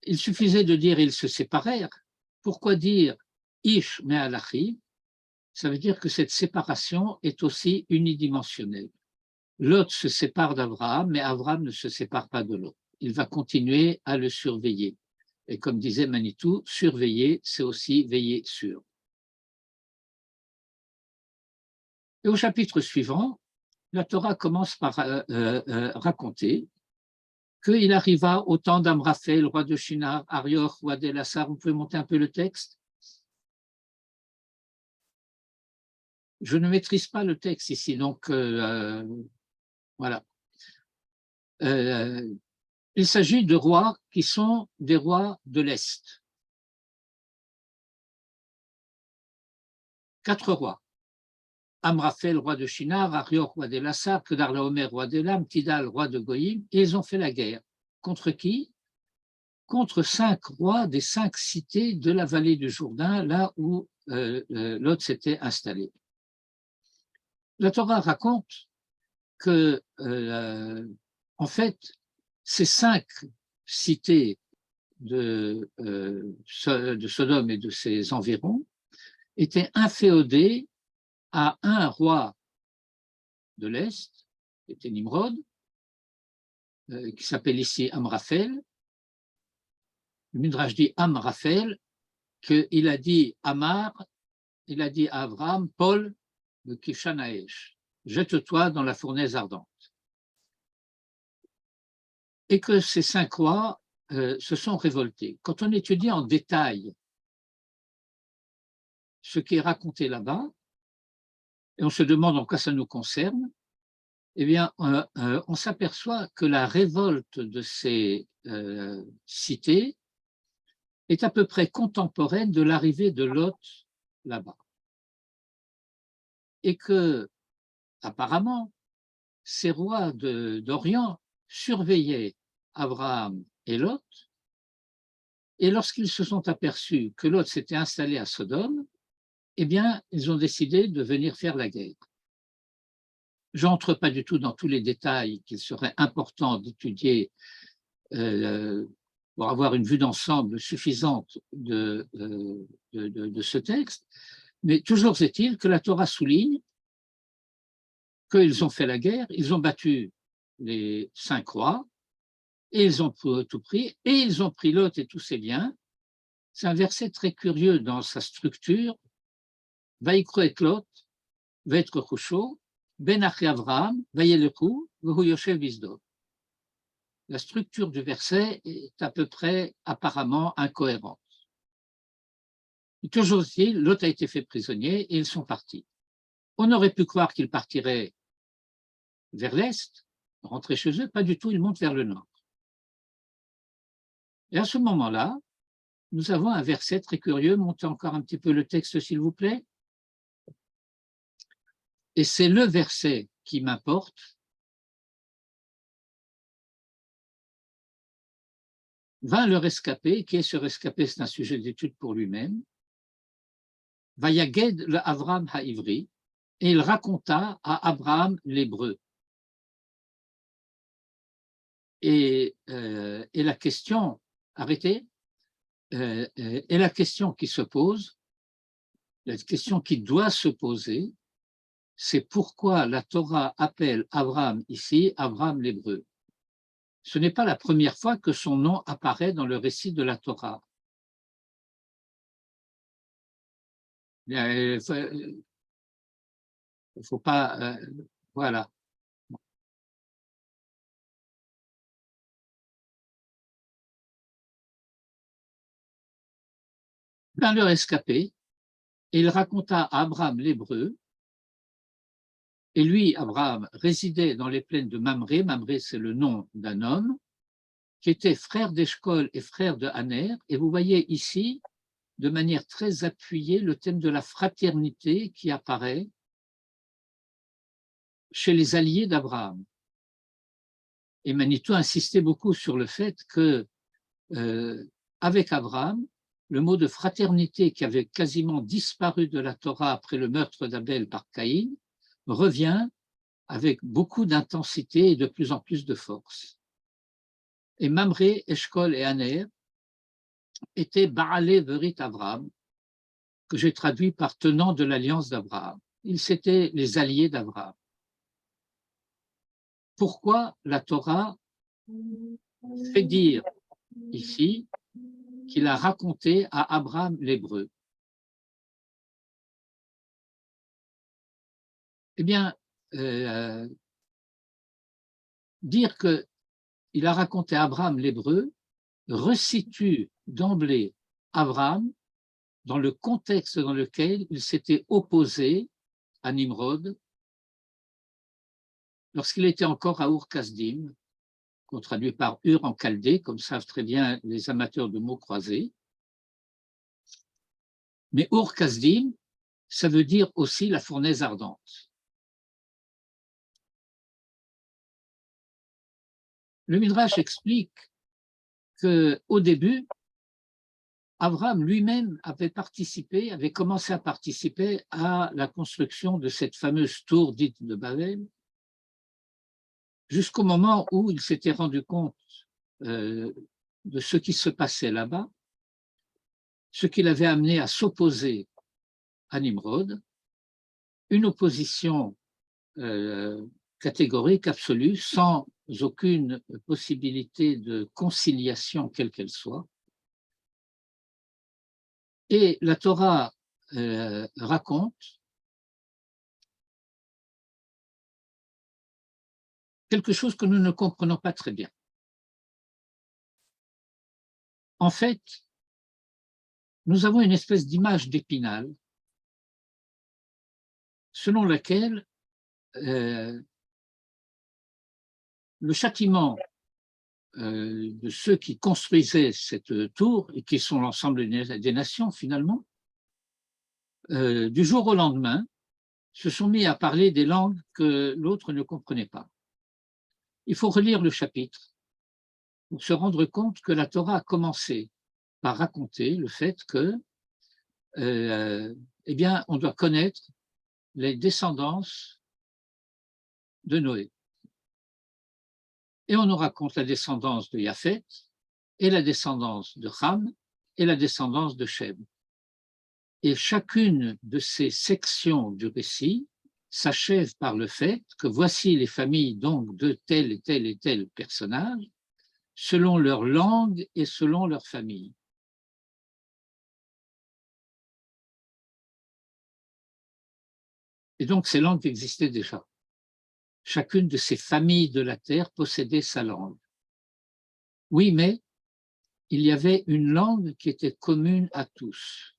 S5: il suffisait de dire ils se séparèrent. Pourquoi dire ish me'alachi? Ça veut dire que cette séparation est aussi unidimensionnelle. Lot se sépare d'Abraham, mais Abraham ne se sépare pas de Lot. Il va continuer à le surveiller. Et comme disait Manitou, surveiller, c'est aussi veiller sur. Et au chapitre suivant, la Torah commence par raconter qu'il arriva au temps d'Amraphel, roi de Shinar, Arioch, roi d'Elassar. Vous pouvez monter un peu le texte? Je ne maîtrise pas le texte ici, donc voilà. Il s'agit de rois qui sont des rois de l'Est. 4 rois. Amraphel, roi de Shinar, Arioch, roi d'Elassar, Kedarlaomer, roi d'Elam, Tidal, roi de Goïm, et ils ont fait la guerre. Contre qui? Contre 5 rois des 5 cités de la vallée du Jourdain, là où Lot s'était installé. la Torah raconte que, en fait, ces 5 cités de Sodome et de ses environs étaient inféodées à un roi de l'Est, qui était Nimrod, qui s'appelle ici Amraphel. Le Midrash dit Amraphel, qu'il a dit Amar, il a dit à Abraham, Paul, le Kishanaesh, jette-toi dans la fournaise ardente. Et que ces 5 rois se sont révoltés. Quand on étudie en détail ce qui est raconté là-bas, et on se demande en quoi ça nous concerne, eh bien, on s'aperçoit que la révolte de ces cités est à peu près contemporaine de l'arrivée de Lot là-bas. Et que, apparemment, ces rois d'Orient surveillaient Abraham et Lot, et lorsqu'ils se sont aperçus que Lot s'était installé à Sodome, eh bien, ils ont décidé de venir faire la guerre. J'entre pas du tout dans tous les détails qu'il serait important d'étudier pour avoir une vue d'ensemble suffisante de ce texte, mais toujours est-il que la Torah souligne qu'ils ont fait la guerre, ils ont battu les 5 rois, et ils ont tout pris, et ils ont pris Lot et tous ses biens. C'est un verset très curieux dans sa structure. Vaïkro et Lot, Vaïtre Chusho, Ben Achi Avraham, Vayelechu, Vehu Yoshev Bisdom. La structure du verset est à peu près apparemment incohérente. Et toujours est-il, Lot a été fait prisonnier et ils sont partis. On aurait pu croire qu'ils partiraient vers l'est, rentrer chez eux, pas du tout, ils montent vers le nord. Et à ce moment-là, nous avons un verset très curieux, montez encore un petit peu le texte s'il vous plaît. Et c'est le verset qui m'importe. Vint le rescapé, qui est ce rescapé, c'est un sujet d'étude pour lui-même. Vayaged le Avram haïvri, et il raconta à Abraham l'hébreu. Et la question, arrêtez, et la question qui se pose, la question qui doit se poser, c'est pourquoi la Torah appelle Abraham ici, Abraham l'hébreu. Ce n'est pas la première fois que son nom apparaît dans le récit de la Torah. Il ne faut pas... voilà. Vint le rescapé, et il raconta à Abraham l'hébreu, et lui, Abraham, résidait dans les plaines de Mamré. Mamré, c'est le nom d'un homme, qui était frère d'Eshcol et frère de Haner. Et vous voyez ici, de manière très appuyée, le thème de la fraternité qui apparaît chez les alliés d'Abraham. Et Manitou insistait beaucoup sur le fait que, avec Abraham, le mot de fraternité qui avait quasiment disparu de la Torah après le meurtre d'Abel par Caïn revient avec beaucoup d'intensité et de plus en plus de force. Et Mamré, Eshcol et Haner étaient Baalé Verit Abraham, que j'ai traduit par tenant de l'alliance d'Abraham. Ils étaient les alliés d'Abraham. Pourquoi la Torah fait dire ici qu'il a raconté à Abraham l'hébreu? Eh bien, dire qu'il a raconté à Abraham l'hébreu resitue d'emblée Abraham dans le contexte dans lequel il s'était opposé à Nimrod lorsqu'il était encore à Ur-Kasdim, qu'on traduit par Ur en chaldée, comme savent très bien les amateurs de mots croisés. Mais Ur-Kasdim, ça veut dire aussi la fournaise ardente. Le Midrash explique qu'au début, Abraham lui-même avait commencé à participer à la construction de cette fameuse tour dite de Babel, jusqu'au moment où il s'était rendu compte de ce qui se passait là-bas, ce qui l'avait amené à s'opposer à Nimrod, une opposition catégorique, absolue, sans aucune possibilité de conciliation quelle qu'elle soit. Et la Torah raconte quelque chose que nous ne comprenons pas très bien. En fait, nous avons une espèce d'image d'Épinal selon laquelle le châtiment de ceux qui construisaient cette tour, et qui sont l'ensemble des nations finalement, du jour au lendemain, se sont mis à parler des langues que l'autre ne comprenait pas. Il faut relire le chapitre pour se rendre compte que la Torah a commencé par raconter le fait que, eh bien, on doit connaître les descendances de Noé. Et on nous raconte la descendance de Japhet, et la descendance de Ham, et la descendance de Shem. Et chacune de ces sections du récit s'achève par le fait que voici les familles donc de tel et tel et tel personnage, selon leur langue et selon leur famille. Et donc ces langues existaient déjà. Chacune de ces familles de la terre possédait sa langue. Oui, mais il y avait une langue qui était commune à tous.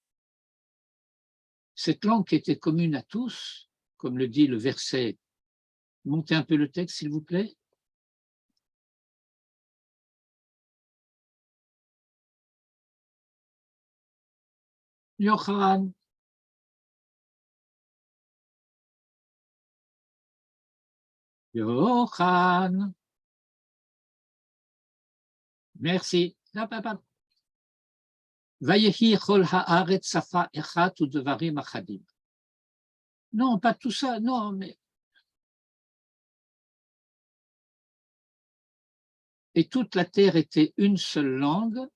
S5: Cette langue qui était commune à tous, comme le dit le verset, montez un peu le texte s'il vous plaît. Yohan. Yohan. Merci. Vayehi chol haaretz safa echat udevarim achadim. Non, pas tout ça, non, mais... Et toute la terre était une seule langue.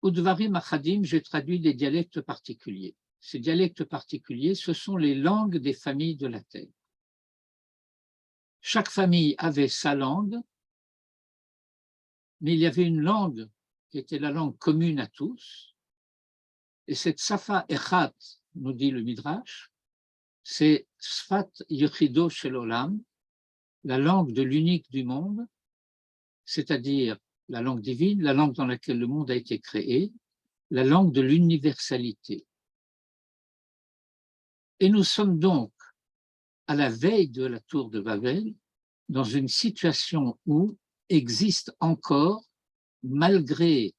S5: Udvarim achadim, j'ai traduit des dialectes particuliers. Ces dialectes particuliers, ce sont les langues des familles de la terre. Chaque famille avait sa langue, mais il y avait une langue qui était la langue commune à tous. Et cette safa echat, nous dit le Midrash, c'est sfat yechido shel olam, la langue de l'unique du monde, c'est-à-dire la langue divine, la langue dans laquelle le monde a été créé, la langue de l'universalité. Et nous sommes donc à la veille de la tour de Babel, dans une situation où existe encore, malgré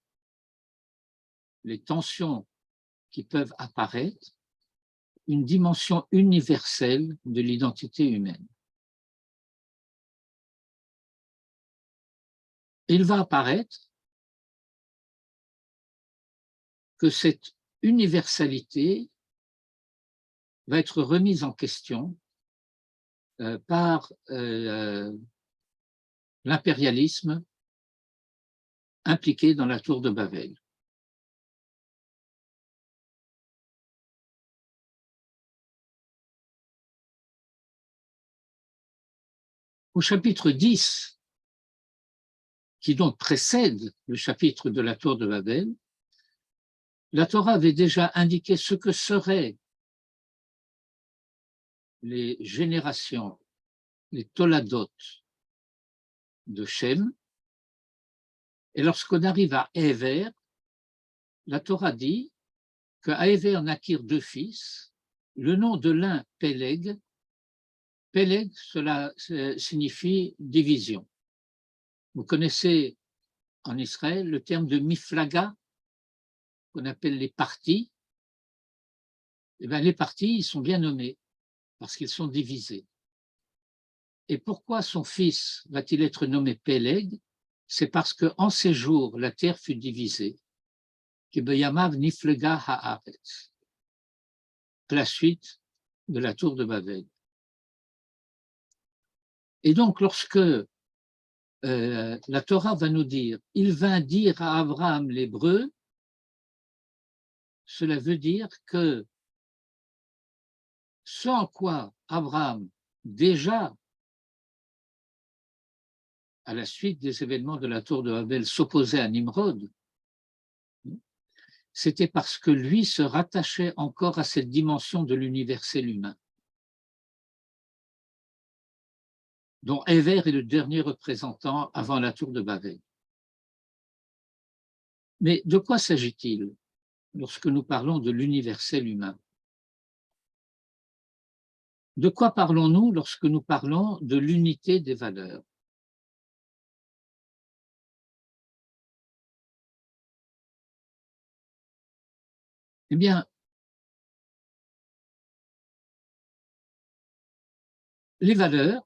S5: les tensions qui peuvent apparaître, une dimension universelle de l'identité humaine. Il va apparaître que cette universalité va être remise en question par l'impérialisme impliqué dans la tour de Babel. Au chapitre 10, qui donc précède le chapitre de la tour de Babel, la Torah avait déjà indiqué ce que seraient les générations, les toladot de Shem. Et lorsqu'on arrive à Ever, la Torah dit qu'à Ever naquirent deux fils, le nom de l'un Peleg. Peleg, cela signifie division. Vous connaissez en Israël le terme de miflaga, qu'on appelle les partis. Eh bien, les partis, ils sont bien nommés parce qu'ils sont divisés. Et pourquoi son fils va-t-il être nommé Peleg? C'est parce qu'en ces jours, la terre fut divisée. Ki beyamav niflega haaretz, la suite de la tour de Babel. Et donc, lorsque la Torah va nous dire « Il vint dire à Abraham l'hébreu », cela veut dire que ce en quoi Abraham, déjà à la suite des événements de la tour de Babel, s'opposait à Nimrod, c'était parce que lui se rattachait encore à cette dimension de l'universel humain, dont Ever est le dernier représentant avant la tour de Babel. Mais de quoi s'agit-il lorsque nous parlons de l'universel humain? De quoi parlons-nous lorsque nous parlons de l'unité des valeurs? Eh bien, les valeurs,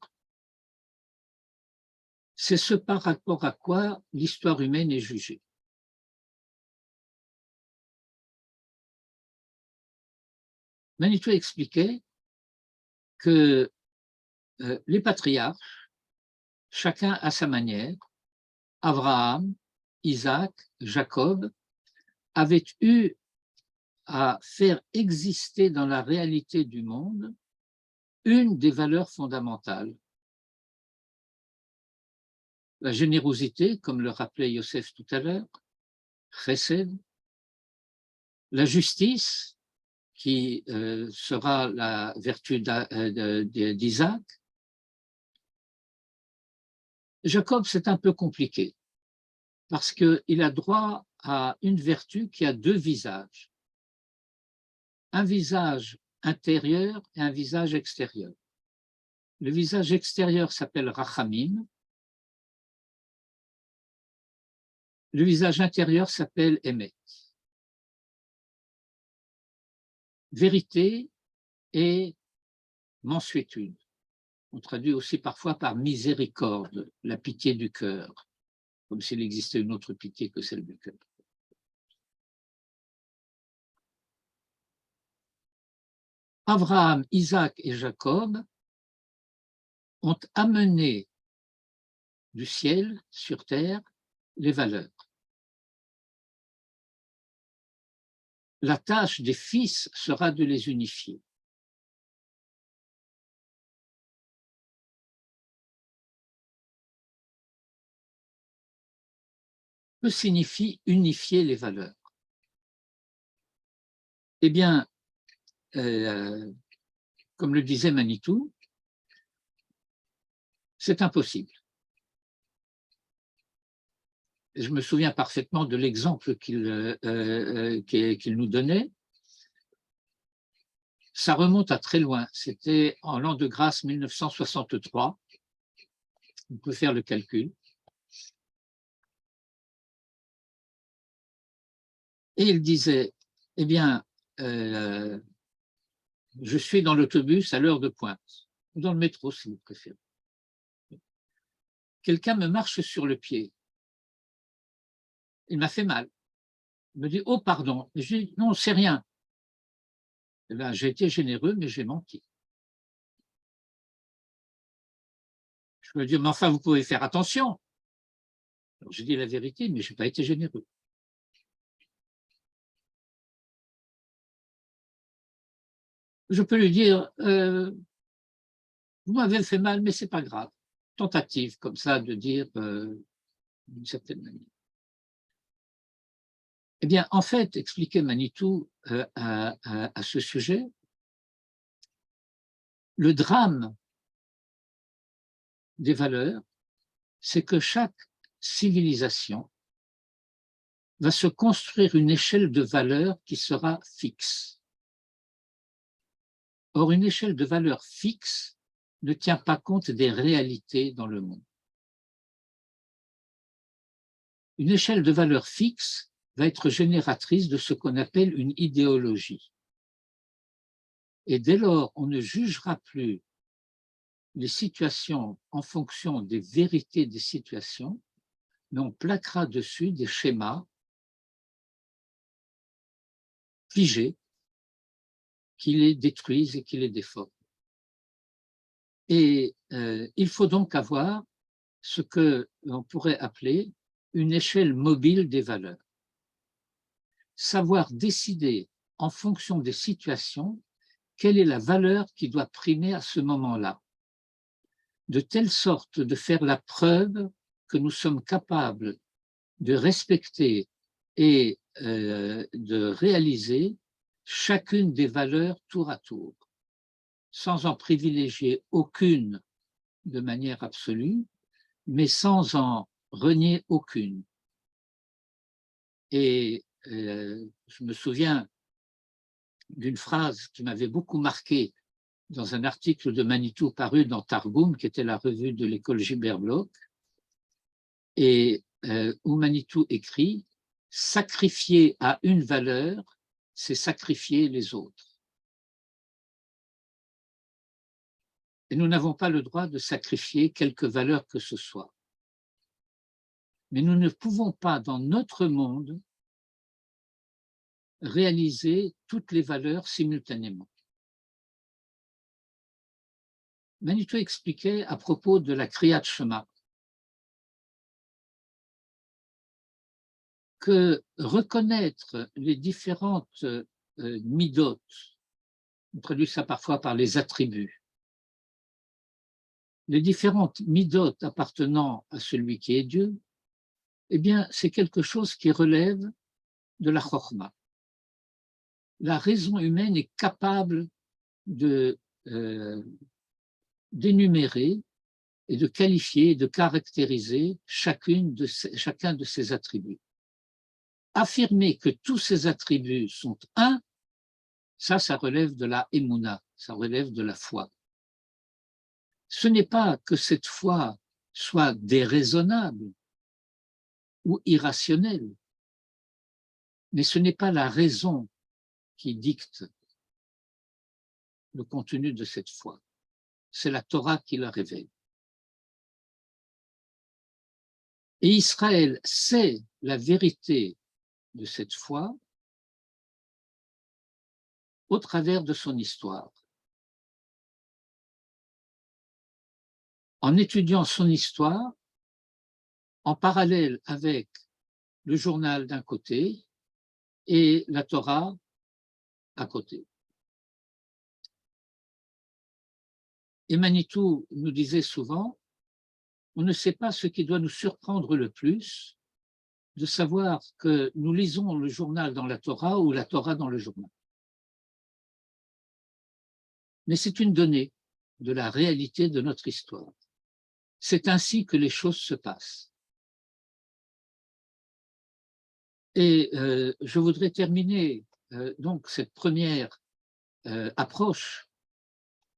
S5: c'est ce par rapport à quoi l'histoire humaine est jugée. Manitou expliquait que les patriarches, chacun à sa manière, Abraham, Isaac, Jacob, avaient eu à faire exister dans la réalité du monde une des valeurs fondamentales. La générosité, comme le rappelait Yosef tout à l'heure, chesed, la justice, qui sera la vertu d'Isaac. Jacob, c'est un peu compliqué, parce qu'il a droit à une vertu qui a deux visages. Un visage intérieur et un visage extérieur. Le visage extérieur s'appelle Rachamim. Le visage intérieur s'appelle Emet. Vérité et mansuétude. On traduit aussi parfois par miséricorde, la pitié du cœur, comme s'il existait une autre pitié que celle du cœur. Abraham, Isaac et Jacob ont amené du ciel sur terre les valeurs. La tâche des fils sera de les unifier. Que signifie unifier les valeurs? Eh bien, comme le disait Manitou, c'est impossible. Je me souviens parfaitement de l'exemple qu'il nous donnait. Ça remonte à très loin. C'était en l'an de grâce 1963. On peut faire le calcul. Et il disait, eh bien, je suis dans l'autobus à l'heure de pointe, ou dans le métro si vous préférez. Quelqu'un me marche sur le pied. Il m'a fait mal. Il me dit, oh pardon. Et je dis, non, c'est rien. Eh bien, j'ai été généreux, mais j'ai menti. Je me dis, mais enfin, vous pouvez faire attention. Alors, j'ai dit la vérité, mais je n'ai pas été généreux. Je peux lui dire, vous m'avez fait mal, mais ce n'est pas grave. Tentative comme ça de dire d'une certaine manière. Eh bien, en fait, expliquait Manitou à ce sujet, le drame des valeurs, c'est que chaque civilisation va se construire une échelle de valeurs qui sera fixe. Or, une échelle de valeurs fixe ne tient pas compte des réalités dans le monde. Une échelle de valeurs fixe va être génératrice de ce qu'on appelle une idéologie. Et dès lors, on ne jugera plus les situations en fonction des vérités des situations, mais on plaquera dessus des schémas figés, qui les détruisent et qui les déforment. Et il faut donc avoir ce que l'on pourrait appeler une échelle mobile des valeurs. Savoir décider en fonction des situations quelle est la valeur qui doit primer à ce moment-là, de telle sorte de faire la preuve que nous sommes capables de respecter et de réaliser chacune des valeurs tour à tour, sans en privilégier aucune de manière absolue, mais sans en renier aucune. Et je me souviens d'une phrase qui m'avait beaucoup marqué dans un article de Manitou paru dans Targum, qui était la revue de l'école Gilbert Bloch, et où Manitou écrit « Sacrifier à une valeur, c'est sacrifier les autres ». Et nous n'avons pas le droit de sacrifier quelque valeur que ce soit. Mais nous ne pouvons pas, dans notre monde, réaliser toutes les valeurs simultanément. Manitou expliquait à propos de la Kriyat Shema que reconnaître les différentes midot, on traduit ça parfois par les attributs, les différentes midot appartenant à celui qui est Dieu, eh bien, c'est quelque chose qui relève de la Chokhmah. La raison humaine est capable d'énumérer et de qualifier et de caractériser chacun de ces attributs. Affirmer que tous ces attributs sont un, ça relève de la émouna, ça relève de la foi. Ce n'est pas que cette foi soit déraisonnable ou irrationnelle, mais ce n'est pas la raison qui dicte le contenu de cette foi. C'est la Torah qui la révèle. Et Israël sait la vérité de cette foi au travers de son histoire. En étudiant son histoire, en parallèle avec le journal d'un côté et la Torah à côté. Et Manitou nous disait souvent, on ne sait pas ce qui doit nous surprendre le plus, de savoir que nous lisons le journal dans la Torah ou la Torah dans le journal. Mais c'est une donnée de la réalité de notre histoire. C'est ainsi que les choses se passent. Et je voudrais terminer donc cette première approche,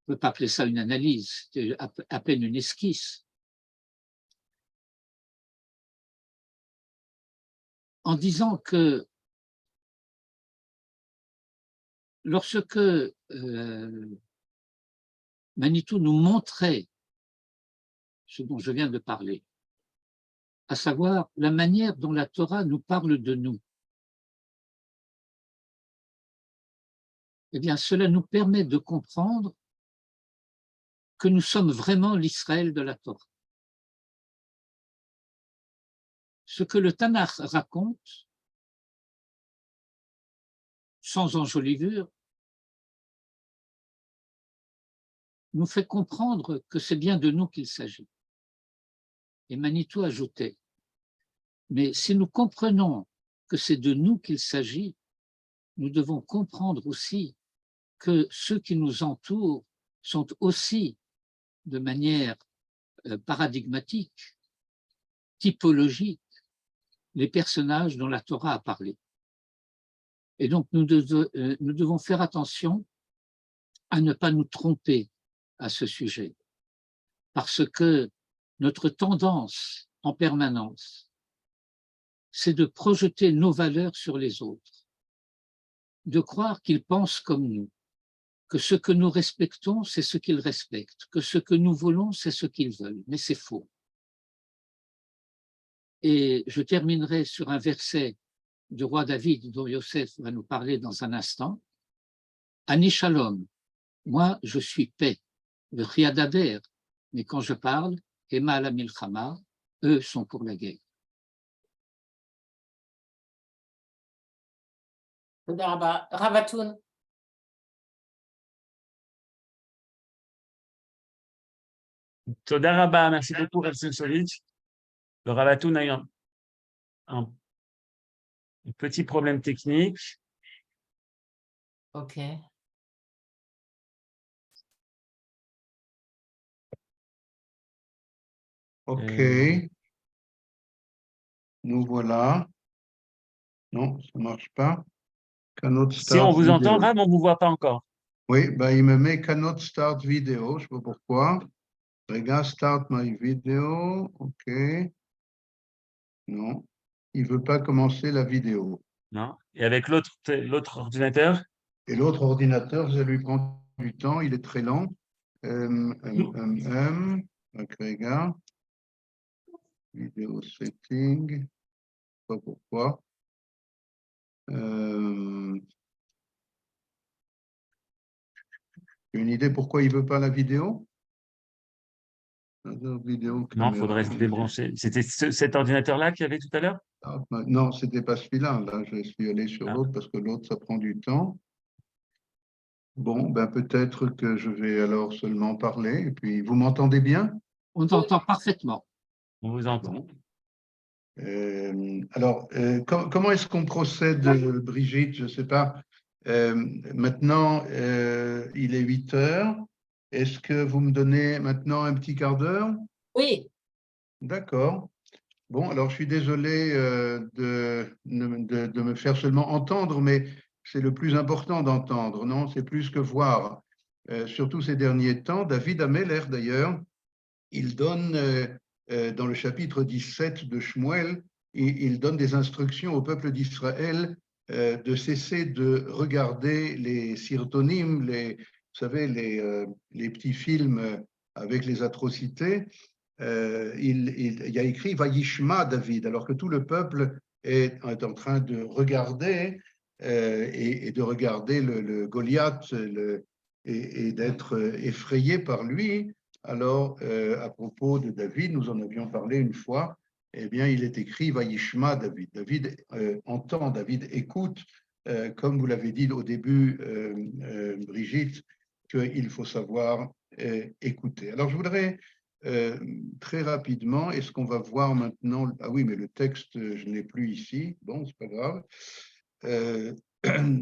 S5: on ne peut pas appeler ça une analyse, c'est à peine une esquisse, en disant que lorsque Manitou nous montrait ce dont je viens de parler, à savoir la manière dont la Torah nous parle de nous, eh bien, cela nous permet de comprendre que nous sommes vraiment l'Israël de la Torah. Ce que le Tanakh raconte, sans enjolivure, nous fait comprendre que c'est bien de nous qu'il s'agit. Et Manitou ajoutait, mais si nous comprenons que c'est de nous qu'il s'agit, nous devons comprendre aussi que ceux qui nous entourent sont aussi, de manière paradigmatique, typologique, les personnages dont la Torah a parlé. Et donc, nous devons faire attention à ne pas nous tromper à ce sujet, parce que notre tendance en permanence, c'est de projeter nos valeurs sur les autres, de croire qu'ils pensent comme nous, que ce que nous respectons, c'est ce qu'ils respectent, que ce que nous voulons, c'est ce qu'ils veulent, mais c'est faux. Et je terminerai sur un verset du roi David, dont Yosef va nous parler dans un instant. Ani Shalom, moi je suis paix. V'chiadaber, mais quand je parle, Ema la milchama, eux sont pour la guerre.
S1: תודה רבה. רב אתון.
S2: Toda Rabba, merci beaucoup, Rav Simsovitch. Le Rav Atoun a eu un petit problème technique.
S1: Ok.
S6: Ok, nous voilà. Non, ça ne marche pas. Cannot
S2: Si on
S6: start
S2: vous entend,
S6: video.
S2: Rav, on ne vous voit pas encore.
S6: Oui, ben, il me met cannot start video, je ne sais pas pourquoi. Regarde, start my video. Ok. Non, il ne veut pas commencer la vidéo.
S2: Non. Et avec l'autre ordinateur?
S6: Et l'autre ordinateur, ça lui prend du temps, il est très lent. Ok, regarde. Vidéo setting. Je ne sais pas pourquoi. Une idée pourquoi il ne veut pas la vidéo? Vidéo,
S2: Non, il
S6: caméra.
S2: faudrait se débrancher. C'était cet ordinateur-là qu'il y avait tout à l'heure?
S6: Non, ce n'était pas celui-là. Là, je suis allé sur
S2: Ah.
S6: l'autre parce que l'autre, ça prend du temps. Bon, ben peut-être que je vais alors seulement parler. Et puis, vous m'entendez bien?
S5: On t'entend parfaitement.
S2: On vous entend.
S6: Bon. Alors, comment est-ce qu'on procède, Brigitte? Je ne sais pas. Maintenant, il est 8 heures. Est-ce que vous me donnez maintenant un petit quart d'heure?
S1: Oui.
S6: D'accord. Bon, alors je suis désolé de me faire seulement entendre, mais c'est le plus important d'entendre, non? C'est plus que voir. Surtout ces derniers temps, David Ameller, d'ailleurs, il donne, dans le chapitre 17 de Shmuel, il donne des instructions au peuple d'Israël de cesser de regarder les sirtonim, vous savez, les petits films avec les atrocités. Il y a écrit Vayishma David, alors que tout le peuple est en train de regarder et de regarder le Goliath et d'être effrayé par lui. Alors, à propos de David, nous en avions parlé une fois, eh bien, il est écrit Vayishma David. David entend, David écoute, comme vous l'avez dit au début, Brigitte, qu'il faut savoir écouter. Alors, je voudrais très rapidement, est-ce qu'on va voir maintenant? Ah oui, mais le texte, je ne l'ai plus ici. Bon, c'est pas grave.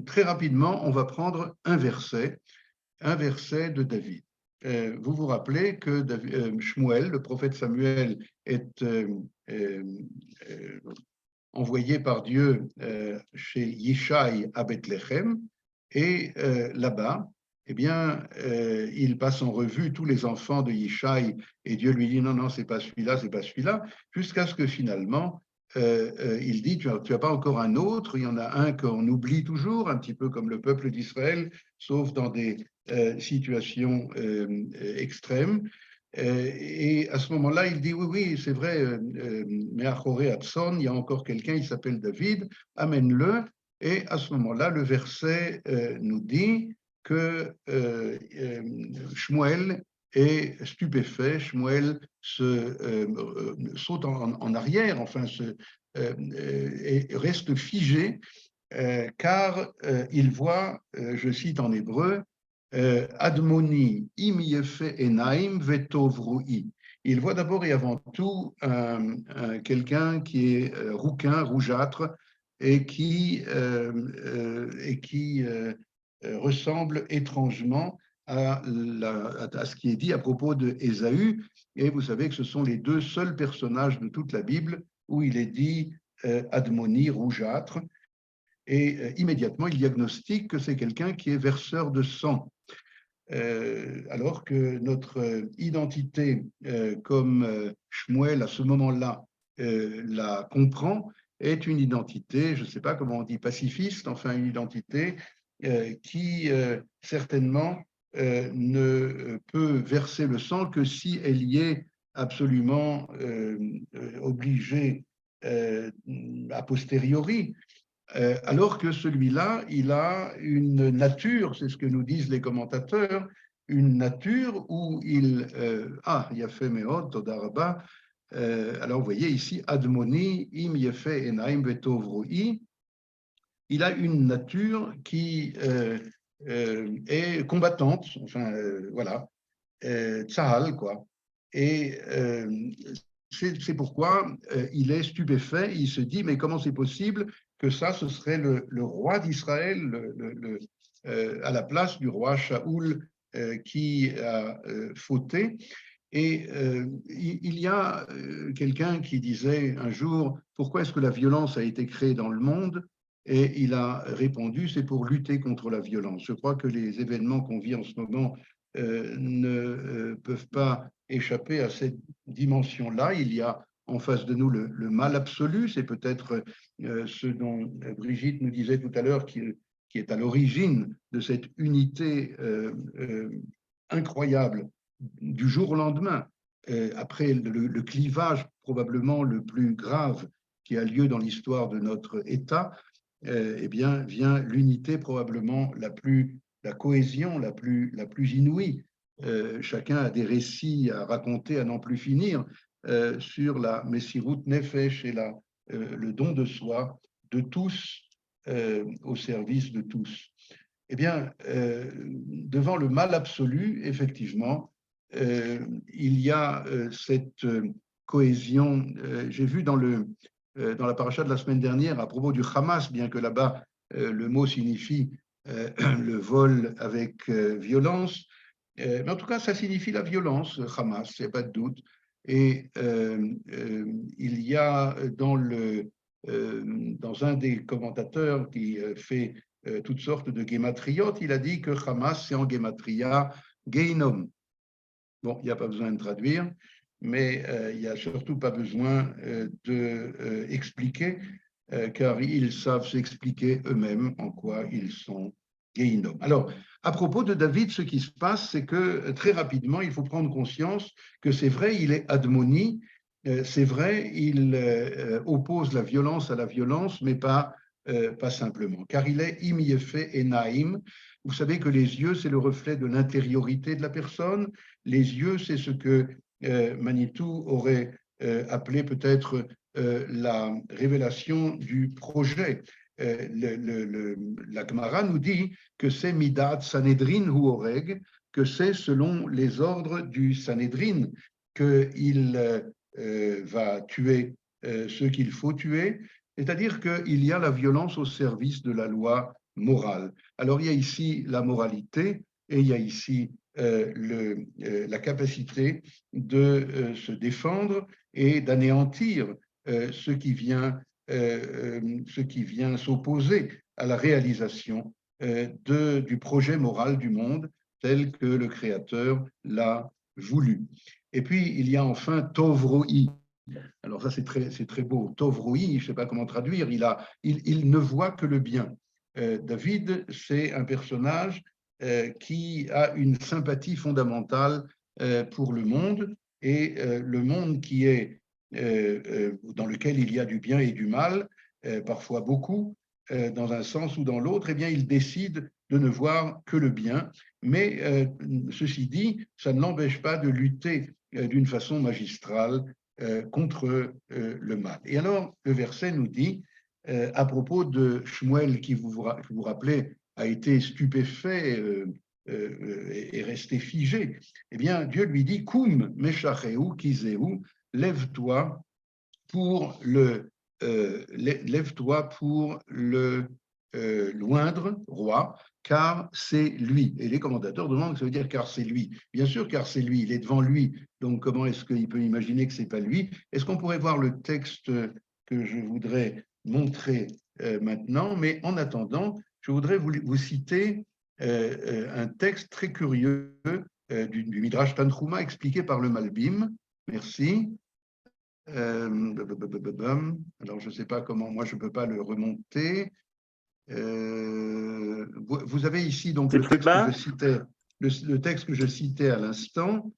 S6: Très rapidement, on va prendre un verset de David. Vous vous rappelez que Shmuel, le prophète Samuel, est envoyé par Dieu chez Yishai à Bethléem, et là-bas, eh bien, il passe en revue tous les enfants de Yishai, et Dieu lui dit non, non, c'est pas celui-là, jusqu'à ce que finalement, il dit, tu n'as pas encore un autre, il y en a un qu'on oublie toujours, un petit peu comme le peuple d'Israël, sauf dans des situations extrêmes. Et à ce moment-là, il dit, oui, oui, c'est vrai, mais à Choré Hatson, il y a encore quelqu'un, il s'appelle David, amène-le. Et à ce moment-là, le verset nous dit que Shmuel est stupéfait, Shmuel saute en arrière, enfin, et reste figé, car il voit, je cite en hébreu, Admoni im yefe enaim vetov ru'i. Il voit d'abord et avant tout quelqu'un qui est rouquin, rougeâtre, et qui ressemble étrangement à ce qui est dit à propos de Ésaü. Et vous savez que ce sont les deux seuls personnages de toute la Bible où il est dit Admoni, rougeâtre. Et immédiatement, il diagnostique que c'est quelqu'un qui est verseur de sang. Alors que notre identité, comme Shmuel à ce moment-là la comprend, est une identité, je ne sais pas comment on dit, pacifiste, enfin une identité qui certainement ne peut verser le sang que si elle y est absolument obligée a posteriori. alors que celui-là, il a une nature, c'est ce que nous disent les commentateurs, une nature où il Yafé Meod, Toda Rabba. Alors vous voyez ici, Admoni, Im Yefé Enaim Vetov Ro'i, il a une nature qui est combattante, enfin voilà, Tzahal, quoi. Et c'est pourquoi il est stupéfait, il se dit, mais comment c'est possible que ça, ce serait le roi d'Israël à la place du roi Shaoul qui a fauté. Et il y a quelqu'un qui disait un jour, pourquoi est-ce que la violence a été créée dans le monde? Et il a répondu, c'est pour lutter contre la violence. Je crois que les événements qu'on vit en ce moment ne peuvent pas échapper à cette dimension-là. Il y a en face de nous le mal absolu, c'est peut-être ce dont Brigitte nous disait tout à l'heure, qui est à l'origine de cette unité incroyable du jour au lendemain, après le clivage probablement le plus grave qui a lieu dans l'histoire de notre État, eh bien, vient l'unité probablement la cohésion la plus inouïe. Chacun a des récits à raconter à n'en plus finir sur la Messirut Nefesh et le don de soi de tous au service de tous. Eh bien, devant le mal absolu, effectivement, il y a cette cohésion. J'ai vu dans la paracha de la semaine dernière, à propos du Hamas, bien que là-bas, le mot signifie le vol avec violence, mais en tout cas, ça signifie la violence, Hamas, il n'y a pas de doute. Et il y a dans un des commentateurs qui fait toutes sortes de guématriotes, il a dit que Hamas, c'est en guématria Geinom. Bon, il n'y a pas besoin de traduire, mais il n'y a surtout pas besoin d'expliquer, car ils savent s'expliquer eux-mêmes en quoi ils sont Geinom. Alors, à propos de David, ce qui se passe, c'est que très rapidement, il faut prendre conscience que c'est vrai, il est Admoni, c'est vrai, il oppose la violence à la violence, mais pas simplement, car il est Im Yefé et Naïm. Vous savez que les yeux, c'est le reflet de l'intériorité de la personne. Les yeux, c'est ce que Manitou aurait appelé peut-être la révélation du projet. La Gemara nous dit que c'est Midat Sanhedrin ou Oreg, que c'est selon les ordres du Sanhedrin qu'il va tuer ceux qu'il faut tuer, c'est-à-dire qu'il y a la violence au service de la loi morale. Alors il y a ici la moralité et il y a ici la capacité de se défendre et d'anéantir ce qui vient s'opposer à la réalisation du projet moral du monde tel que le Créateur l'a voulu. Et puis, il y a enfin Tovroi. Alors ça, c'est très beau. Tovroi, je ne sais pas comment traduire, il ne voit que le bien. David, c'est un personnage qui a une sympathie fondamentale pour le monde, et le monde qui est dans lequel il y a du bien et du mal, parfois beaucoup, dans un sens ou dans l'autre, eh bien, il décide de ne voir que le bien. Mais ceci dit, ça ne l'empêche pas de lutter d'une façon magistrale contre le mal. Et alors, le verset nous dit, à propos de Shmuel, qui vous rappelez, a été stupéfait et resté figé, eh bien, Dieu lui dit, Koum meshacheu kizeu, lève-toi pour l'oindre, roi, car c'est lui. Et les commentateurs demandent ce que ça veut dire car c'est lui. Bien sûr, car c'est lui, il est devant lui. Donc, comment est-ce qu'il peut imaginer que ce n'est pas lui? Est-ce qu'on pourrait voir le texte que je voudrais montrer maintenant? Mais en attendant, je voudrais vous citer un texte très curieux du Midrash Tanchuma expliqué par le Malbim. Merci. Alors, je ne sais pas comment, moi, je ne peux pas le remonter. Vous avez ici donc le texte que je citais, le texte que je citais à l'instant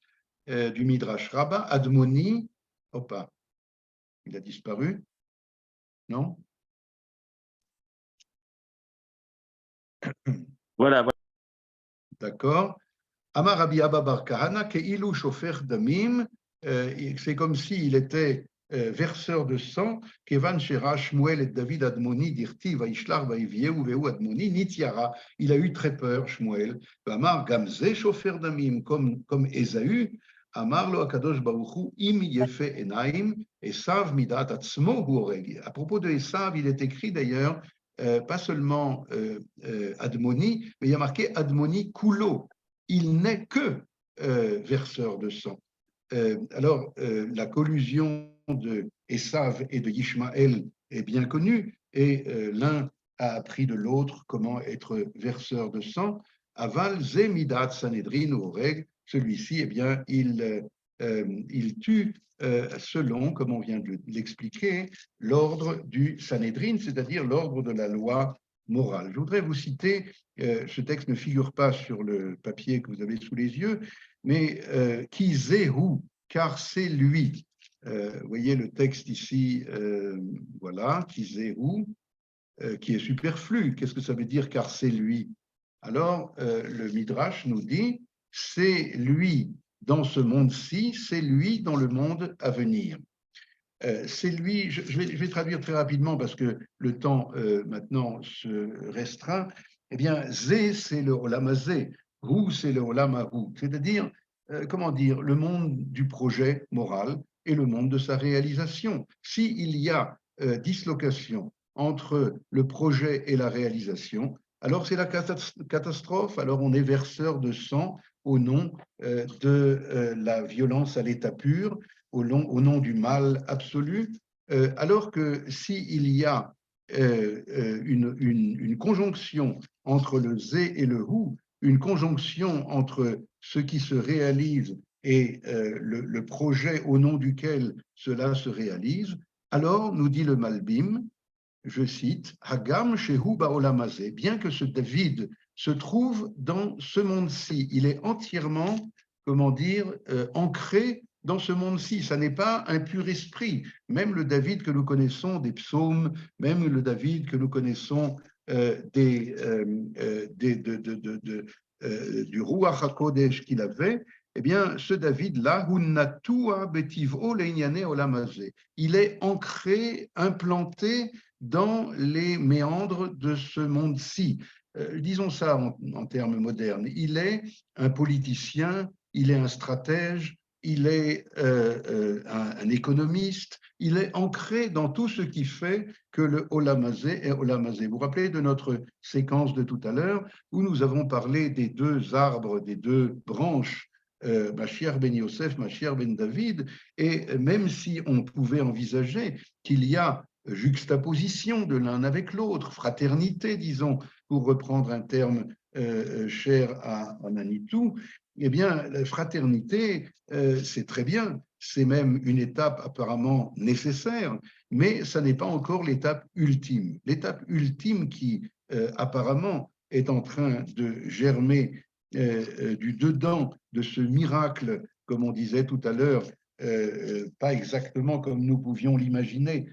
S6: du Midrash Rabbah, Admoni. Opa, il a disparu. Non?
S2: Voilà, voilà.
S6: D'accord. Amar Rabbi Abba bar Kahana, Keilu shofer damim, c'est comme s'il était verseur de sang, Kevan Shera Shmuel et David Admoni, Dirti, Vaishlar, Vaivieu, Veu Admoni, Nitiara. Il a eu très peur, Shmuel. Amar Gamze shofer damim, comme Ésaü, Amar lo Akadosh Baruchu, Im Yefe Enaim, Esav Midat Atzmo Horeg. À propos de Esav, il est écrit d'ailleurs, pas seulement Admoni, mais il y a marqué Admoni Kulo. Il n'est que verseur de sang. Alors, la collusion de Esav et de Ishmaël est bien connue, et l'un a appris de l'autre comment être verseur de sang. Aval Zemidat Sanhedrin ou Oreg, celui-ci, eh bien, il tue selon, comme on vient de l'expliquer, l'ordre du Sanhedrin, c'est-à-dire l'ordre de la loi morale. Je voudrais vous citer, ce texte ne figure pas sur le papier que vous avez sous les yeux, mais qui zéhu, car c'est lui. Vous voyez le texte ici, voilà, qui zéhu, qui est superflu. Qu'est-ce que ça veut dire, car c'est lui? Alors, le Midrash nous dit, c'est lui dans ce monde-ci, c'est lui dans le monde à venir. C'est lui, je vais traduire très rapidement parce que le temps maintenant se restreint. Eh bien, Zé, c'est le Olam Hazé, Hu, c'est le Olam Hahu, c'est-à-dire, comment dire, le monde du projet moral et le monde de sa réalisation. S'il y a dislocation entre le projet et la réalisation, alors c'est la catastrophe, alors on est verseur de sang au nom de la violence à l'état pur, au nom du mal absolu, alors que s'il y a une conjonction entre le zé et le hu, une conjonction entre ce qui se réalise et le projet au nom duquel cela se réalise, alors, nous dit le Malbim, je cite, Hagam shehu ba'olam hazeh, bien que ce David se trouve dans ce monde-ci, il est entièrement, comment dire, ancré dans ce monde-ci. Ça n'est pas un pur esprit. Même le David que nous connaissons des psaumes, même le David que nous connaissons du Ruach HaKodesh qu'il avait, eh bien, ce David-là, il est ancré, implanté dans les méandres de ce monde-ci. Disons ça en termes modernes. Il est un politicien, il est un stratège, il est un économiste, il est ancré dans tout ce qui fait que le Olam Hazé est Olam Hazé. Vous vous rappelez de notre séquence de tout à l'heure où nous avons parlé des deux arbres, des deux branches, Mashiach ben Yosef, Mashiach ben David, et même si on pouvait envisager qu'il y a juxtaposition de l'un avec l'autre, fraternité, disons, pour reprendre un terme cher à Manitou, eh bien, la fraternité, c'est très bien, c'est même une étape apparemment nécessaire, mais ça n'est pas encore l'étape ultime. L'étape ultime qui, apparemment, est en train de germer du dedans de ce miracle, comme on disait tout à l'heure, pas exactement comme nous pouvions l'imaginer,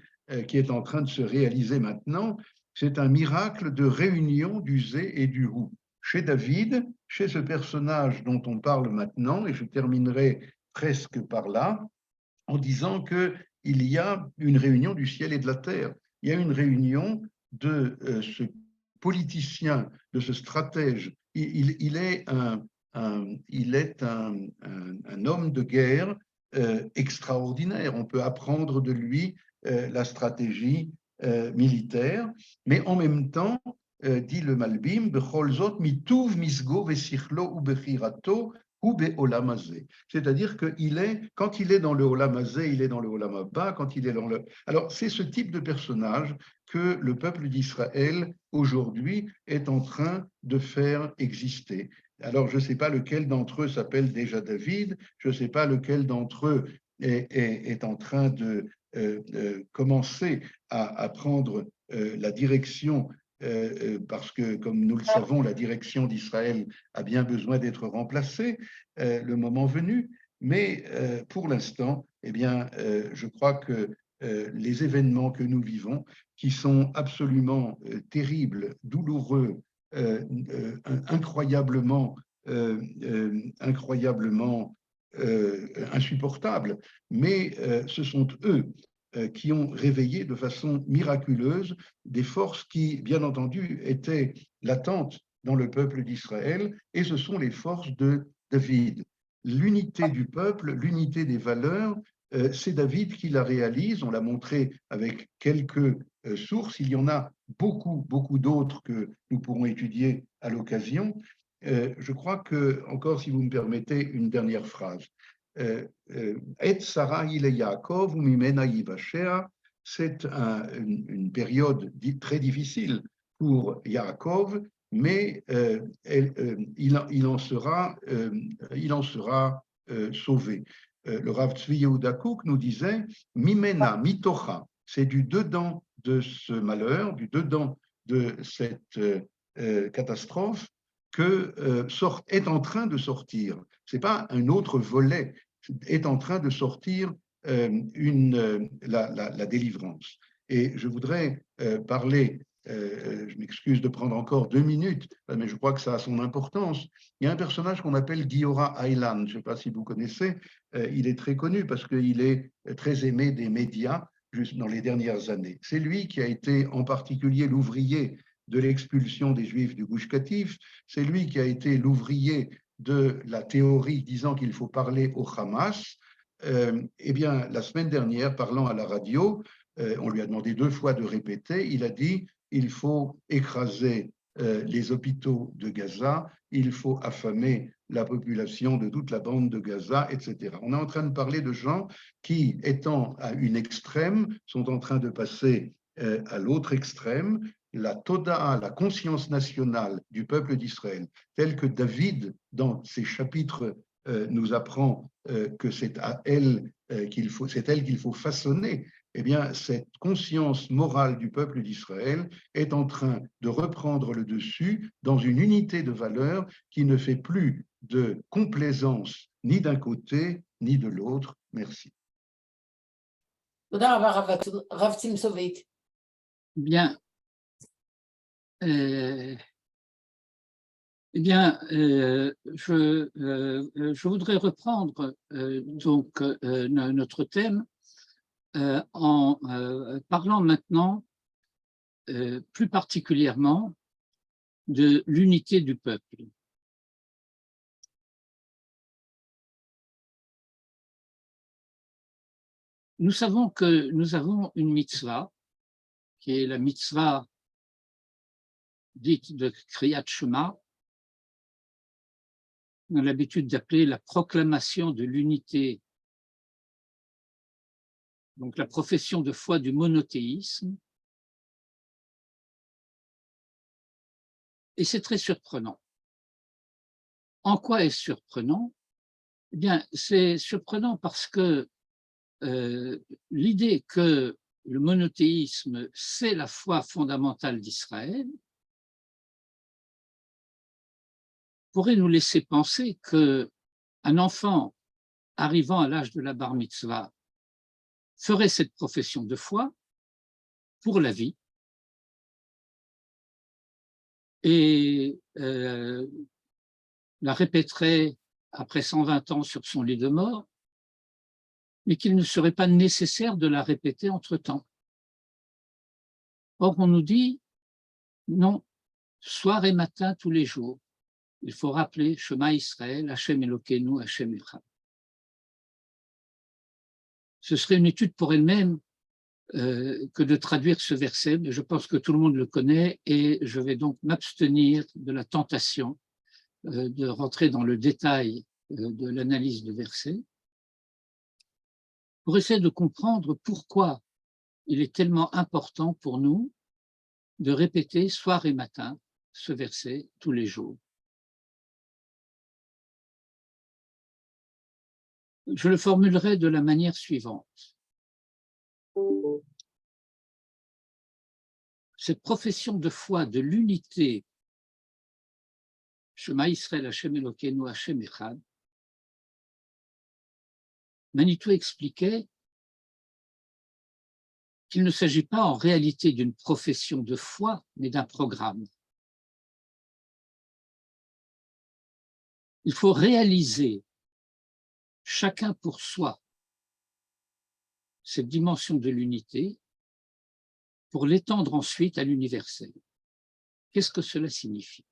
S6: qui est en train de se réaliser maintenant, c'est un miracle de réunion du Zé et du Hu. Chez David, chez ce personnage dont on parle maintenant, et je terminerai presque par là, en disant qu'il y a une réunion du ciel et de la terre. Il y a une réunion de ce politicien, de ce stratège. Il est un homme de guerre extraordinaire. On peut apprendre de lui la stratégie militaire, mais en même temps, dit le Malbim, Becholzot mituv misgo vesichlo u bechirato ou be'olam hazeh. C'est-à-dire qu'il est, quand il est dans le olam hazeh, il est dans le olam haba, quand il est dans le... Alors, c'est ce type de personnage que le peuple d'Israël, aujourd'hui, est en train de faire exister. Alors, je ne sais pas lequel d'entre eux s'appelle déjà David, je ne sais pas lequel d'entre eux est en train de commencer à prendre la direction, parce que, comme nous le savons, la direction d'Israël a bien besoin d'être remplacée le moment venu. Mais pour l'instant, eh bien, je crois que les événements que nous vivons, qui sont absolument terribles, douloureux, incroyablement insupportables, mais ce sont eux qui ont réveillé de façon miraculeuse des forces qui, bien entendu, étaient latentes dans le peuple d'Israël, et ce sont les forces de David. L'unité du peuple, l'unité des valeurs, c'est David qui la réalise. On l'a montré avec quelques sources. Il y en a beaucoup, beaucoup d'autres que nous pourrons étudier à l'occasion. Je crois que, encore si vous me permettez, une dernière phrase. Et Sarah il Yaakov ou Mimena Yivashea, c'est une période très difficile pour Yaakov, mais il en sera sauvé. Le Rav Tzvi Yehuda Kook nous disait Mimena, mitocha, c'est du dedans de ce malheur, du dedans de cette catastrophe que est en train de sortir. Ce n'est pas un autre volet, est en train de sortir la délivrance. Et je voudrais parler, je m'excuse de prendre encore 2 minutes, mais je crois que ça a son importance. Il y a un personnage qu'on appelle Giora Aylan, je ne sais pas si vous connaissez, il est très connu parce qu'il est très aimé des médias juste dans les dernières années. C'est lui qui a été en particulier l'ouvrier de l'expulsion des Juifs du Gush Katif, c'est lui qui a été l'ouvrier de la théorie disant qu'il faut parler au Hamas. Eh bien, la semaine dernière, parlant à la radio, on lui a demandé 2 fois de répéter, il a dit « il faut écraser les hôpitaux de Gaza, il faut affamer la population de toute la bande de Gaza, etc. » On est en train de parler de gens qui, étant à une extrême, sont en train de passer à l'autre extrême. La Toda'a, la conscience nationale du peuple d'Israël, telle que David, dans ses chapitres, nous apprend que c'est elle qu'il faut façonner, eh bien, cette conscience morale du peuple d'Israël est en train de reprendre le dessus dans une unité de valeurs qui ne fait plus de complaisance ni d'un côté ni de l'autre. Merci.
S5: Bien. Je voudrais reprendre donc notre thème en parlant maintenant plus particulièrement de l'unité du peuple. Nous savons que nous avons une mitzvah, qui est la mitzvah dite de Kriyat Shema, on a l'habitude d'appeler la proclamation de l'unité, donc la profession de foi du monothéisme. Et c'est très surprenant. En quoi est-ce surprenant? Eh bien, c'est surprenant parce que l'idée que le monothéisme, c'est la foi fondamentale d'Israël, pourrait nous laisser penser qu'un enfant arrivant à l'âge de la bar mitzvah ferait cette profession de foi pour la vie et la répéterait après 120 ans sur son lit de mort, mais qu'il ne serait pas nécessaire de la répéter entre-temps. Or, on nous dit, non, soir et matin, tous les jours, il faut rappeler Shema Israël, Hashem Elokeinu, Hashem Echad. Ce serait une étude pour elle-même que de traduire ce verset, mais je pense que tout le monde le connaît et je vais donc m'abstenir de la tentation de rentrer dans le détail de l'analyse du verset pour essayer de comprendre pourquoi il est tellement important pour nous de répéter soir et matin ce verset tous les jours. Je le formulerai de la manière suivante. Cette profession de foi de l'unité, Shema Israël, Hashem Elokeinu, Hashem Echad, Manitou expliquait qu'il ne s'agit pas en réalité d'une profession de foi, mais d'un programme. il faut réaliser chacun pour soi cette dimension de l'unité pour l'étendre ensuite à l'universel. Qu'est-ce que cela signifie?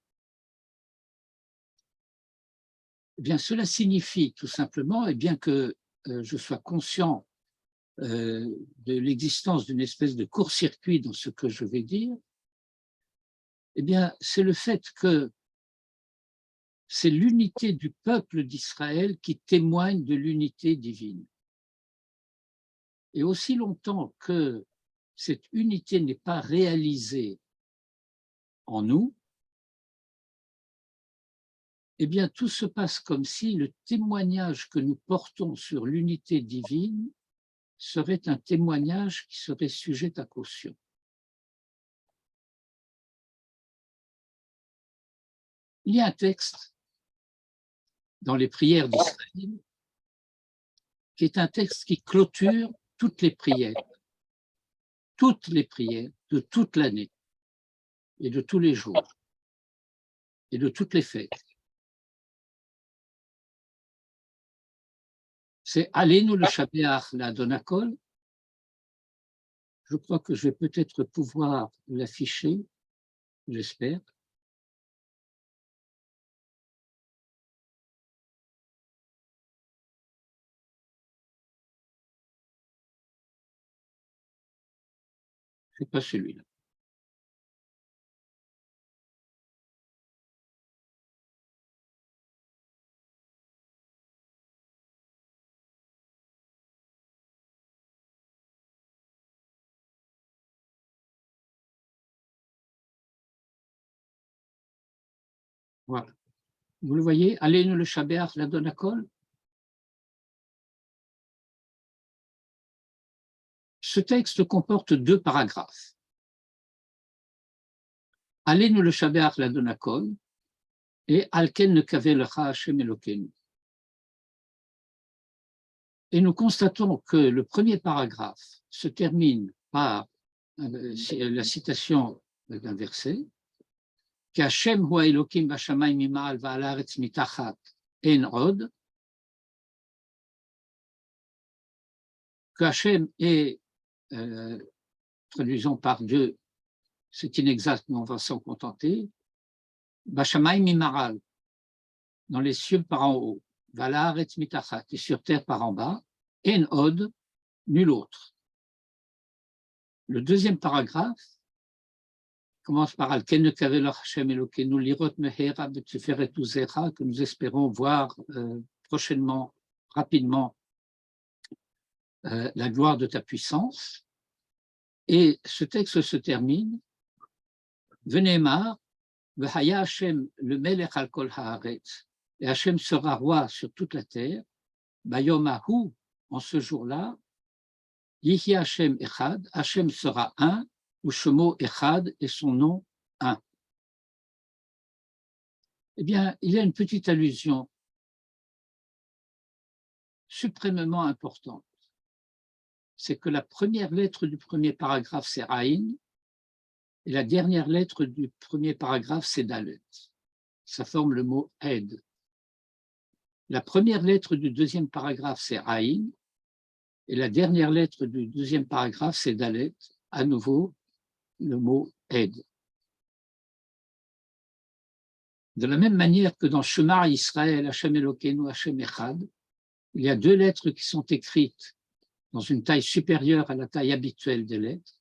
S5: Eh bien, cela signifie tout simplement, et bien que je sois conscient de l'existence d'une espèce de court-circuit dans ce que je vais dire, eh bien, c'est le fait que c'est l'unité du peuple d'Israël qui témoigne de l'unité divine. Et aussi longtemps que cette unité n'est pas réalisée en nous, eh bien, tout se passe comme si le témoignage que nous portons sur l'unité divine serait un témoignage qui serait sujet à caution. Il y a un texte dans les prières d'Israël qui est un texte qui clôture toutes les prières de toute l'année et de tous les jours et de toutes les fêtes. C'est Aleinu le Shabeach l'Adon Hakol. Je crois que je vais peut-être pouvoir l'afficher, j'espère. C'est pas celui-là. Voilà. Vous le voyez, Aleinu le Shabeach l'Adon Hakol. Ce texte comporte 2 paragraphes. Aleinu le Shabeach l'Adon Hakol et Alken nekaveh lecha Hashem Elokeinu. Et nous constatons que le premier paragraphe se termine par la citation d'un verset qu'Hashem hu Elokim bashamayim mima'al va'al haaretz mitachat en od, que Hachem est, traduisons par Dieu, c'est inexact, mais on va s'en contenter, bashamayim mima'al, dans les cieux par en haut, va'al haaretz mitachat, et sur terre par en bas, en od, nul autre. Le deuxième paragraphe commence par Alken nekaveh Hashem Elokeinu lirot mehera betiferet uzecha, que nous espérons voir prochainement, rapidement, la gloire de ta puissance. Et ce texte se termine Venemar vehaya Hashem le melech al kol haaretz, et Hashem sera roi sur toute la terre. Bayom hahu, en ce jour-là, Yihi Hashem echad, Hashem sera un, ou Shemo echad, et son nom un. Eh bien, il y a une petite allusion suprêmement importante. C'est que la première lettre du premier paragraphe, c'est Aïn, et la dernière lettre du premier paragraphe, c'est Dalet. Ça forme le mot Ed. La première lettre du deuxième paragraphe, c'est Aïn, et la dernière lettre du deuxième paragraphe, c'est Dalet, à nouveau le mot Ed. De la même manière que dans Shema Israël, Hashem Elokeinu, Hashem Echad, il y a 2 lettres qui sont écrites dans une taille supérieure à la taille habituelle des lettres.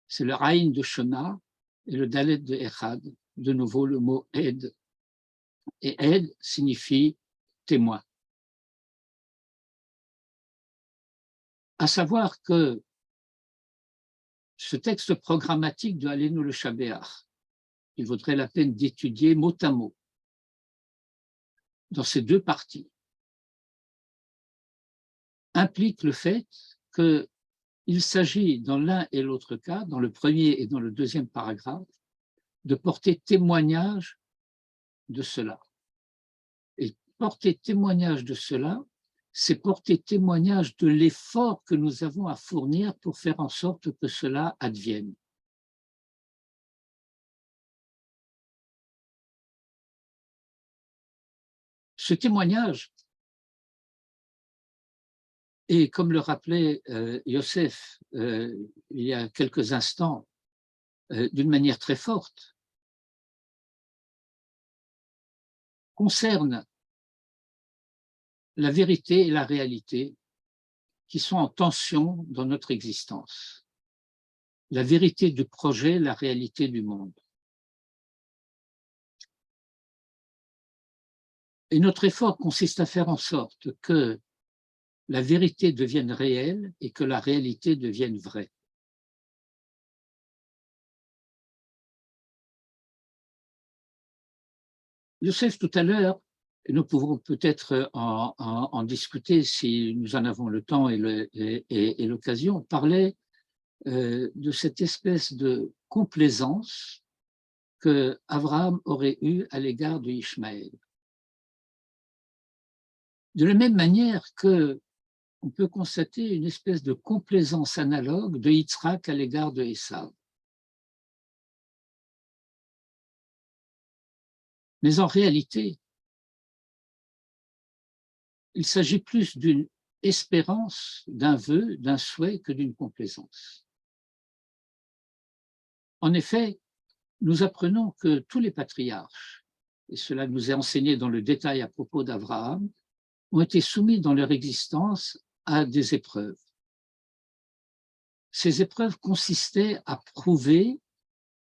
S5: C'est le Aïn de Shema et le Dalet de Echad, de nouveau le mot Ed. Et Ed signifie témoin. À savoir que ce texte programmatique de Aleinu le Shabeach, il vaudrait la peine d'étudier mot à mot dans ces 2 parties, implique le fait qu'il s'agit dans l'un et l'autre cas, dans le premier et dans le deuxième paragraphe, de porter témoignage de cela. Et porter témoignage de cela, c'est porter témoignage de l'effort que nous avons à fournir pour faire en sorte que cela advienne. Ce témoignage, et comme le rappelait Yosef il y a quelques instants, d'une manière très forte, concerne la vérité et la réalité qui sont en tension dans notre existence. La vérité du projet, la réalité du monde. Et notre effort consiste à faire en sorte que la vérité devienne réelle et que la réalité devienne vraie. Youssef, tout à l'heure, et nous pouvons peut-être en discuter si nous en avons le temps et l'occasion, parlait de cette espèce de complaisance que Abraham aurait eue à l'égard de Ishmaël. De la même manière que on peut constater une espèce de complaisance analogue de Yitzhak à l'égard de Esav. Mais en réalité, il s'agit plus d'une espérance, d'un vœu, d'un souhait que d'une complaisance. En effet, nous apprenons que tous les patriarches, et cela nous est enseigné dans le détail à propos d'Abraham, ont été soumis dans leur existence à des épreuves. Ces épreuves consistaient à prouver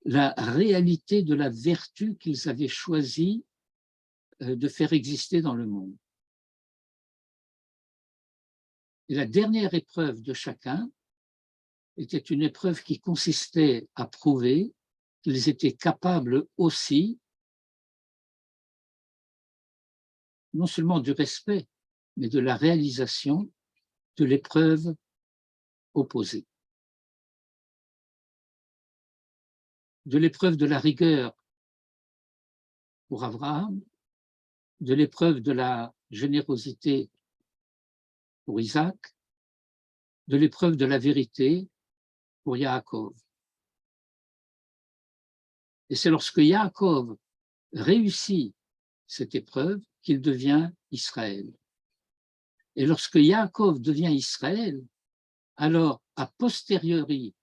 S5: la réalité de la vertu qu'ils avaient choisi de faire exister dans le monde. Et la dernière épreuve de chacun était une épreuve qui consistait à prouver qu'ils étaient capables aussi, non seulement du respect, mais de la réalisation de l'épreuve opposée. De l'épreuve de la rigueur pour Abraham, de l'épreuve de la générosité pour Isaac, de l'épreuve de la vérité pour Yaakov. Et c'est lorsque Yaakov réussit cette épreuve qu'il devient Israël. Et lorsque Yaakov devient Israël, alors a posteriori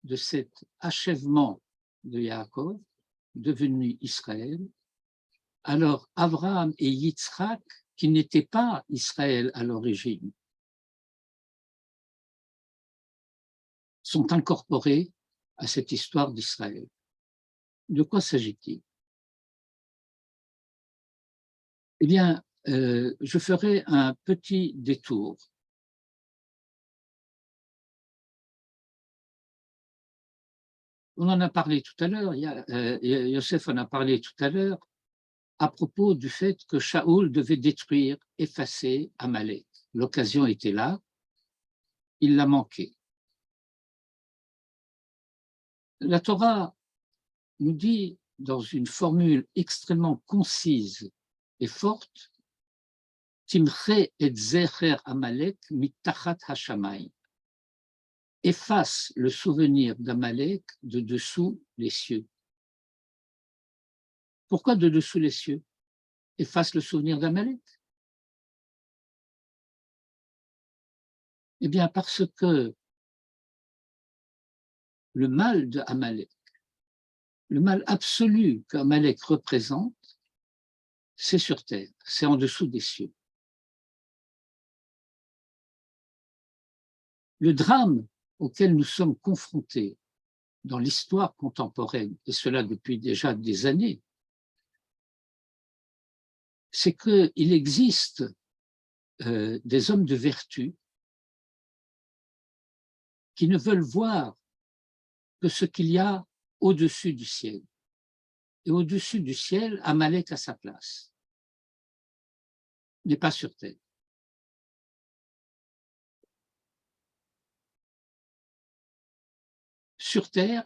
S5: de cet achèvement de Yaakov, devenu Israël, alors Abraham et Yitzhak, qui n'étaient pas Israël à l'origine, sont incorporés à cette histoire d'Israël. De quoi s'agit-il? Eh bien, je ferai un petit détour. On en a parlé tout à l'heure, Yosef en a parlé tout à l'heure, à propos du fait que Shaoul devait détruire, effacer Amalek. L'occasion était là, il l'a manqué. La Torah nous dit, dans une formule extrêmement concise et forte, Timche et zecher Amalek mitachat hashamayim. Efface le souvenir d'Amalek de dessous les cieux. Pourquoi de dessous les cieux? Efface le souvenir d'Amalek? Eh bien, parce que le mal d'Amalek, le mal absolu qu'Amalek représente, c'est sur terre, c'est en dessous des cieux. Le drame auquel nous sommes confrontés dans l'histoire contemporaine, et cela depuis déjà des années, c'est qu'il existe des hommes de vertu qui ne veulent voir que ce qu'il y a au-dessus du ciel. Et au-dessus du ciel, Amalek a sa place, mais pas sur terre. Sur terre,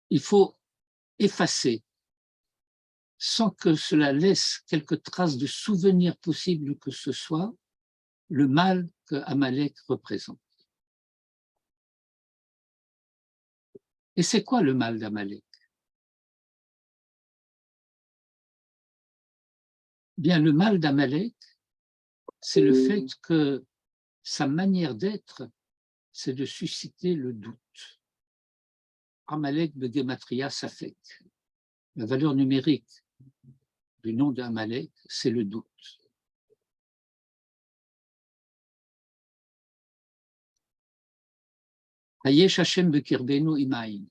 S5: il faut effacer, sans que cela laisse quelque trace de souvenir possible que ce soit, le mal que Amalek représente. Et c'est quoi le mal d'Amalek? Bien, le mal d'Amalek, c'est le fait que sa manière d'être, c'est de susciter le doute. Amalek de Gematria Safek. La valeur numérique du nom d'Amalek, c'est le doute. Hayesh Hashem bekirbenu imaïn.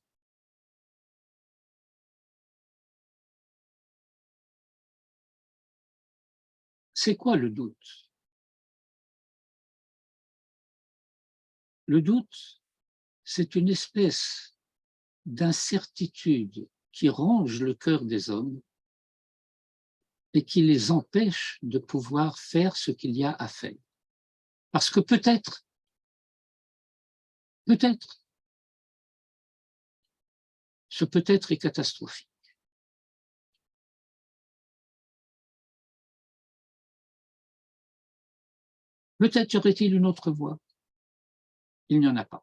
S5: C'est quoi le doute? Le doute, c'est une espèce d'incertitude qui ronge le cœur des hommes et qui les empêche de pouvoir faire ce qu'il y a à faire. Parce que peut-être, ce peut-être est catastrophique. Peut-être y aurait-il une autre voie. Il n'y en a pas.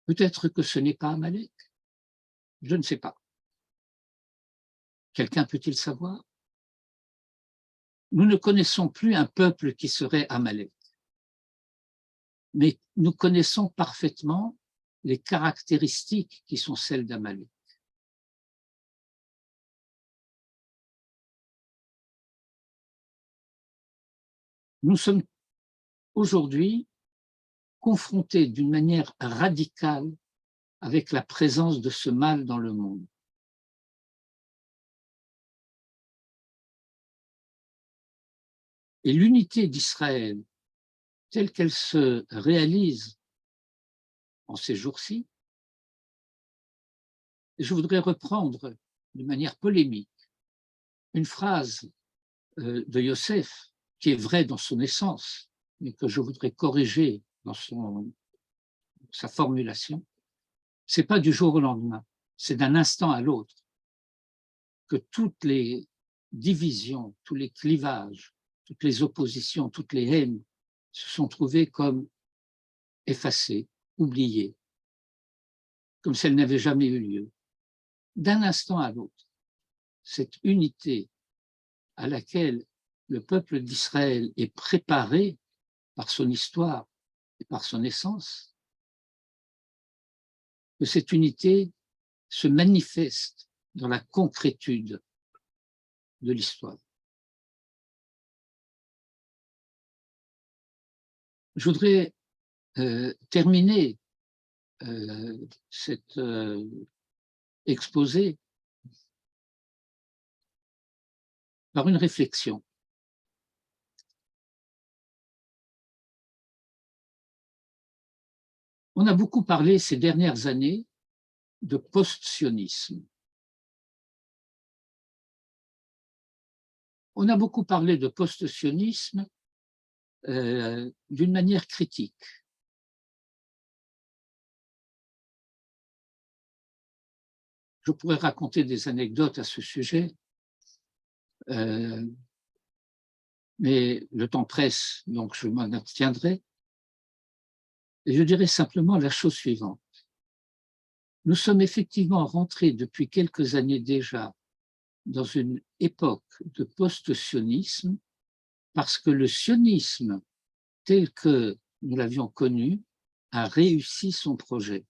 S5: Peut-être que ce n'est pas Amalek. Je ne sais pas. Quelqu'un peut-il savoir? Nous ne connaissons plus un peuple qui serait Amalek. Mais nous connaissons parfaitement les caractéristiques qui sont celles d'Amalek. Nous sommes aujourd'hui confrontés d'une manière radicale avec la présence de ce mal dans le monde. Et l'unité d'Israël, telle qu'elle se réalise en ces jours-ci, je voudrais reprendre de manière polémique une phrase de Yosef, qui est vraie dans son essence, mais que je voudrais corriger dans sa formulation. Ce n'est pas du jour au lendemain, c'est d'un instant à l'autre que toutes les divisions, tous les clivages, toutes les oppositions, toutes les haines se sont trouvées comme effacées, oubliées, comme si elles n'avaient jamais eu lieu. D'un instant à l'autre, cette unité à laquelle le peuple d'Israël est préparé par son histoire et par son essence, que cette unité se manifeste dans la concrétude de l'histoire. Je voudrais terminer cet exposé par une réflexion. On a beaucoup parlé ces dernières années de post-sionisme. On a beaucoup parlé de post-sionisme d'une manière critique. Je pourrais raconter des anecdotes à ce sujet, mais le temps presse, donc je m'en abstiendrai. Et je dirais simplement la chose suivante. Nous sommes effectivement rentrés depuis quelques années déjà dans une époque de post-sionisme parce que le sionisme tel que nous l'avions connu a réussi son projet.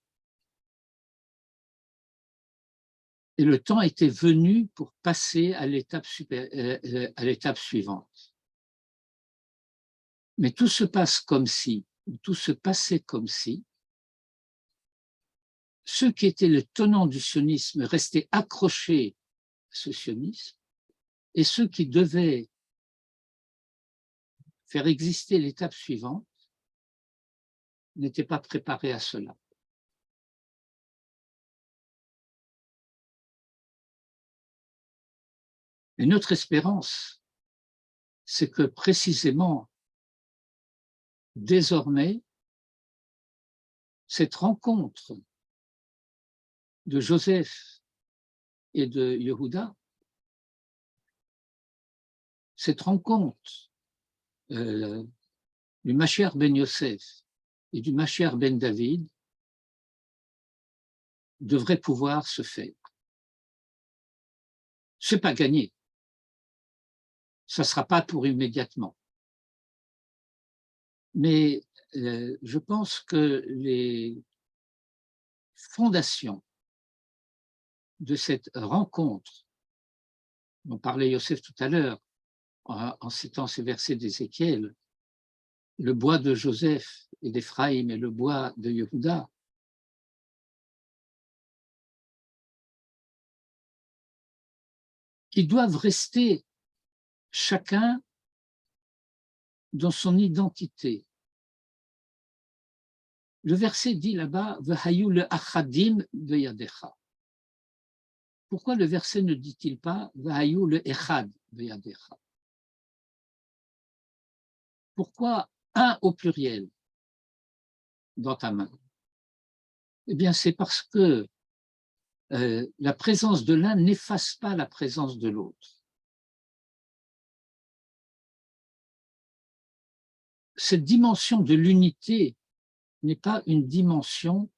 S5: Et le temps était venu pour passer à l'étape suivante. Mais tout se passe comme si, ou tout se passait comme si, ceux qui étaient les tenants du sionisme restaient accrochés à ce sionisme, et ceux qui devaient faire exister l'étape suivante n'étaient pas préparés à cela. Et notre espérance, c'est que précisément, désormais, cette rencontre de Joseph et de Yehuda, cette rencontre du Mashiach ben Yosef et du Mashiach ben David devrait pouvoir se faire. Ce n'est pas gagné. Ça ne sera pas pour immédiatement. Mais je pense que les fondations de cette rencontre, dont parlait Yosef tout à l'heure, en citant ces versets d'Ézéchiel, le bois de Joseph et d'Éphraïm et le bois de Yehuda, qui doivent rester chacun dans son identité. Le verset dit là-bas « V'hayu le achadim beyadecha ». Pourquoi le verset ne dit-il pas « V'hayu le echad beyadecha » ? Pourquoi un au pluriel dans ta main? Eh bien, c'est parce que la présence de l'un n'efface pas la présence de l'autre. Cette dimension de l'unité n'est pas une dimension,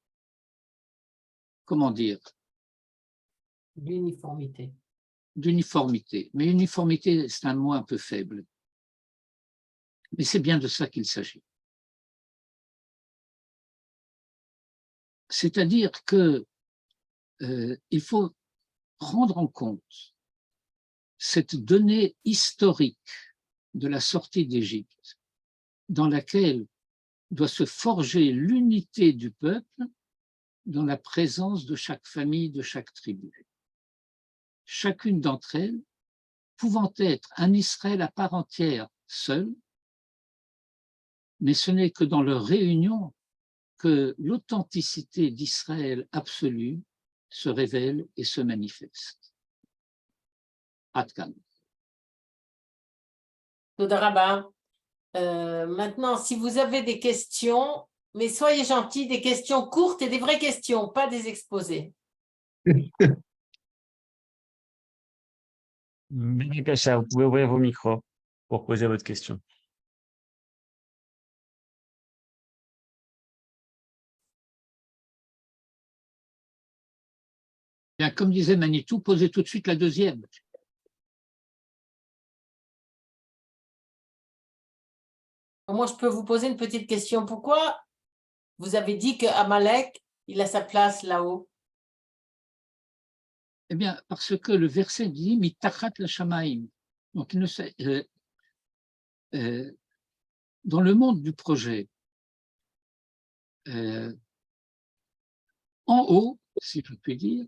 S5: comment dire,
S1: L'uniformité.
S5: d'uniformité. Mais uniformité, c'est un mot un peu faible. Mais c'est bien de ça qu'il s'agit. C'est-à-dire que il faut prendre en compte cette donnée historique de la sortie d'Égypte, dans laquelle doit se forger l'unité du peuple dans la présence de chaque famille, de chaque tribu. Chacune d'entre elles pouvant être un Israël à part entière seul, mais ce n'est que dans leur réunion que l'authenticité d'Israël absolue se révèle et se manifeste. Ad kan.
S1: Toda Rabba. Maintenant, si vous avez des questions, mais soyez gentils, des questions courtes et des vraies questions, pas des exposés.
S2: Kacha, vous pouvez ouvrir vos micros pour poser votre question.
S5: Bien, comme disait Manitou, posez tout de suite la deuxième.
S1: Moi, je peux vous poser une petite question. Pourquoi vous avez dit qu'Amalek, il a sa place là-haut?
S5: Eh bien, parce que le verset dit « mitachat la shamaim ». Donc, il ne sait, dans le monde du projet, en haut, si je puis dire,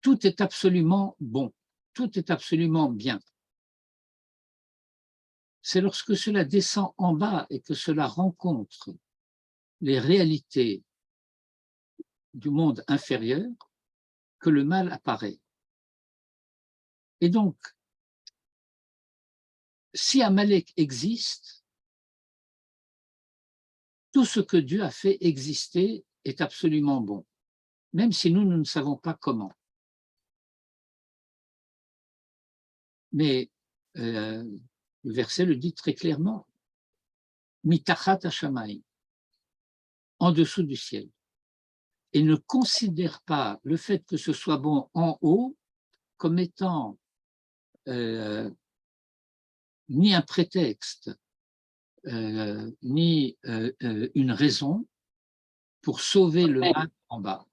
S5: tout est absolument bon, tout est absolument bien. C'est lorsque cela descend en bas et que cela rencontre les réalités du monde inférieur que le mal apparaît. Et donc, si Amalek existe, tout ce que Dieu a fait exister est absolument bon, même si nous ne savons pas comment. Mais le verset le dit très clairement, mitachat hashamayim, en dessous du ciel, et ne considère pas le fait que ce soit bon en haut comme étant ni un prétexte, ni une raison pour sauver le mal en bas.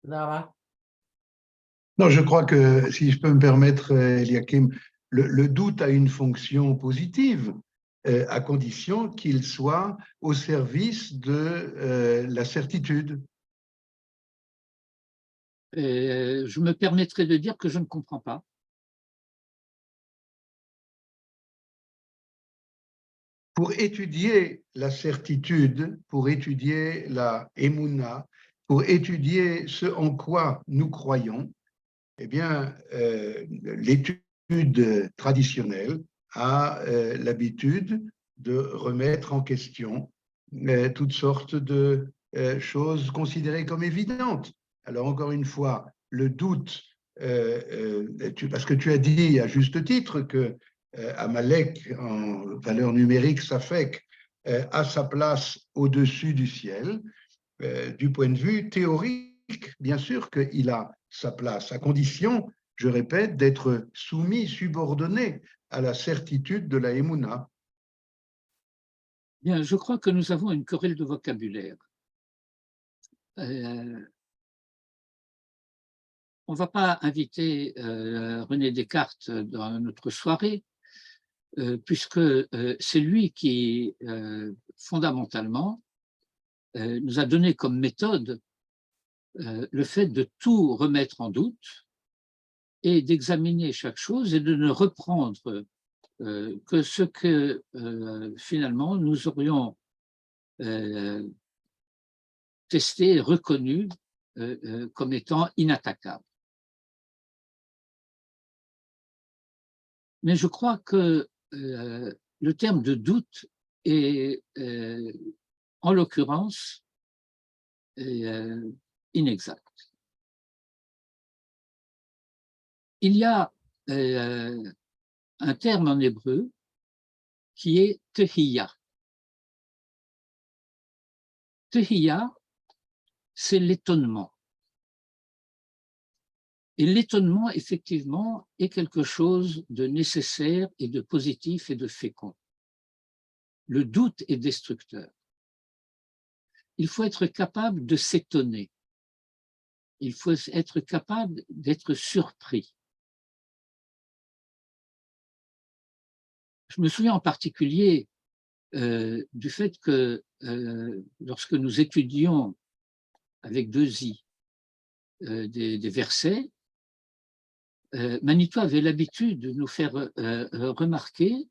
S1: Là,
S6: Non, je crois que, si je peux me permettre, Eliakim, le doute a une fonction positive, à condition qu'il soit au service de la certitude.
S5: Je me permettrai de dire que je ne comprends pas.
S6: Pour étudier la certitude, pour étudier la émouna, pour étudier ce en quoi nous croyons, eh bien, l'étude traditionnelle a l'habitude de remettre en question toutes sortes de choses considérées comme évidentes. Alors, encore une fois, le doute, parce que tu as dit à juste titre que Amalek, en valeur numérique, Safek, a sa place au-dessus du ciel. du point de vue théorique, bien sûr qu'il a sa place, à condition, je répète, d'être soumis, subordonné à la certitude de la Emouna.
S5: Bien, je crois que nous avons une querelle de vocabulaire. On ne va pas inviter René Descartes dans notre soirée, puisque c'est lui qui, fondamentalement, nous a donné comme méthode le fait de tout remettre en doute et d'examiner chaque chose et de ne reprendre que ce que finalement nous aurions testé et reconnu comme étant inattaquable. Mais je crois que le terme de doute est, en l'occurrence, inexact. Il y a un terme en hébreu qui est tehiya. Tehiya, c'est l'étonnement. Et l'étonnement, effectivement, est quelque chose de nécessaire et de positif et de fécond. Le doute est destructeur. Il faut être capable de s'étonner. Il faut être capable d'être surpris. Je me souviens en particulier du fait que lorsque nous étudions avec 2 i des versets, Manitou avait l'habitude de nous faire remarquer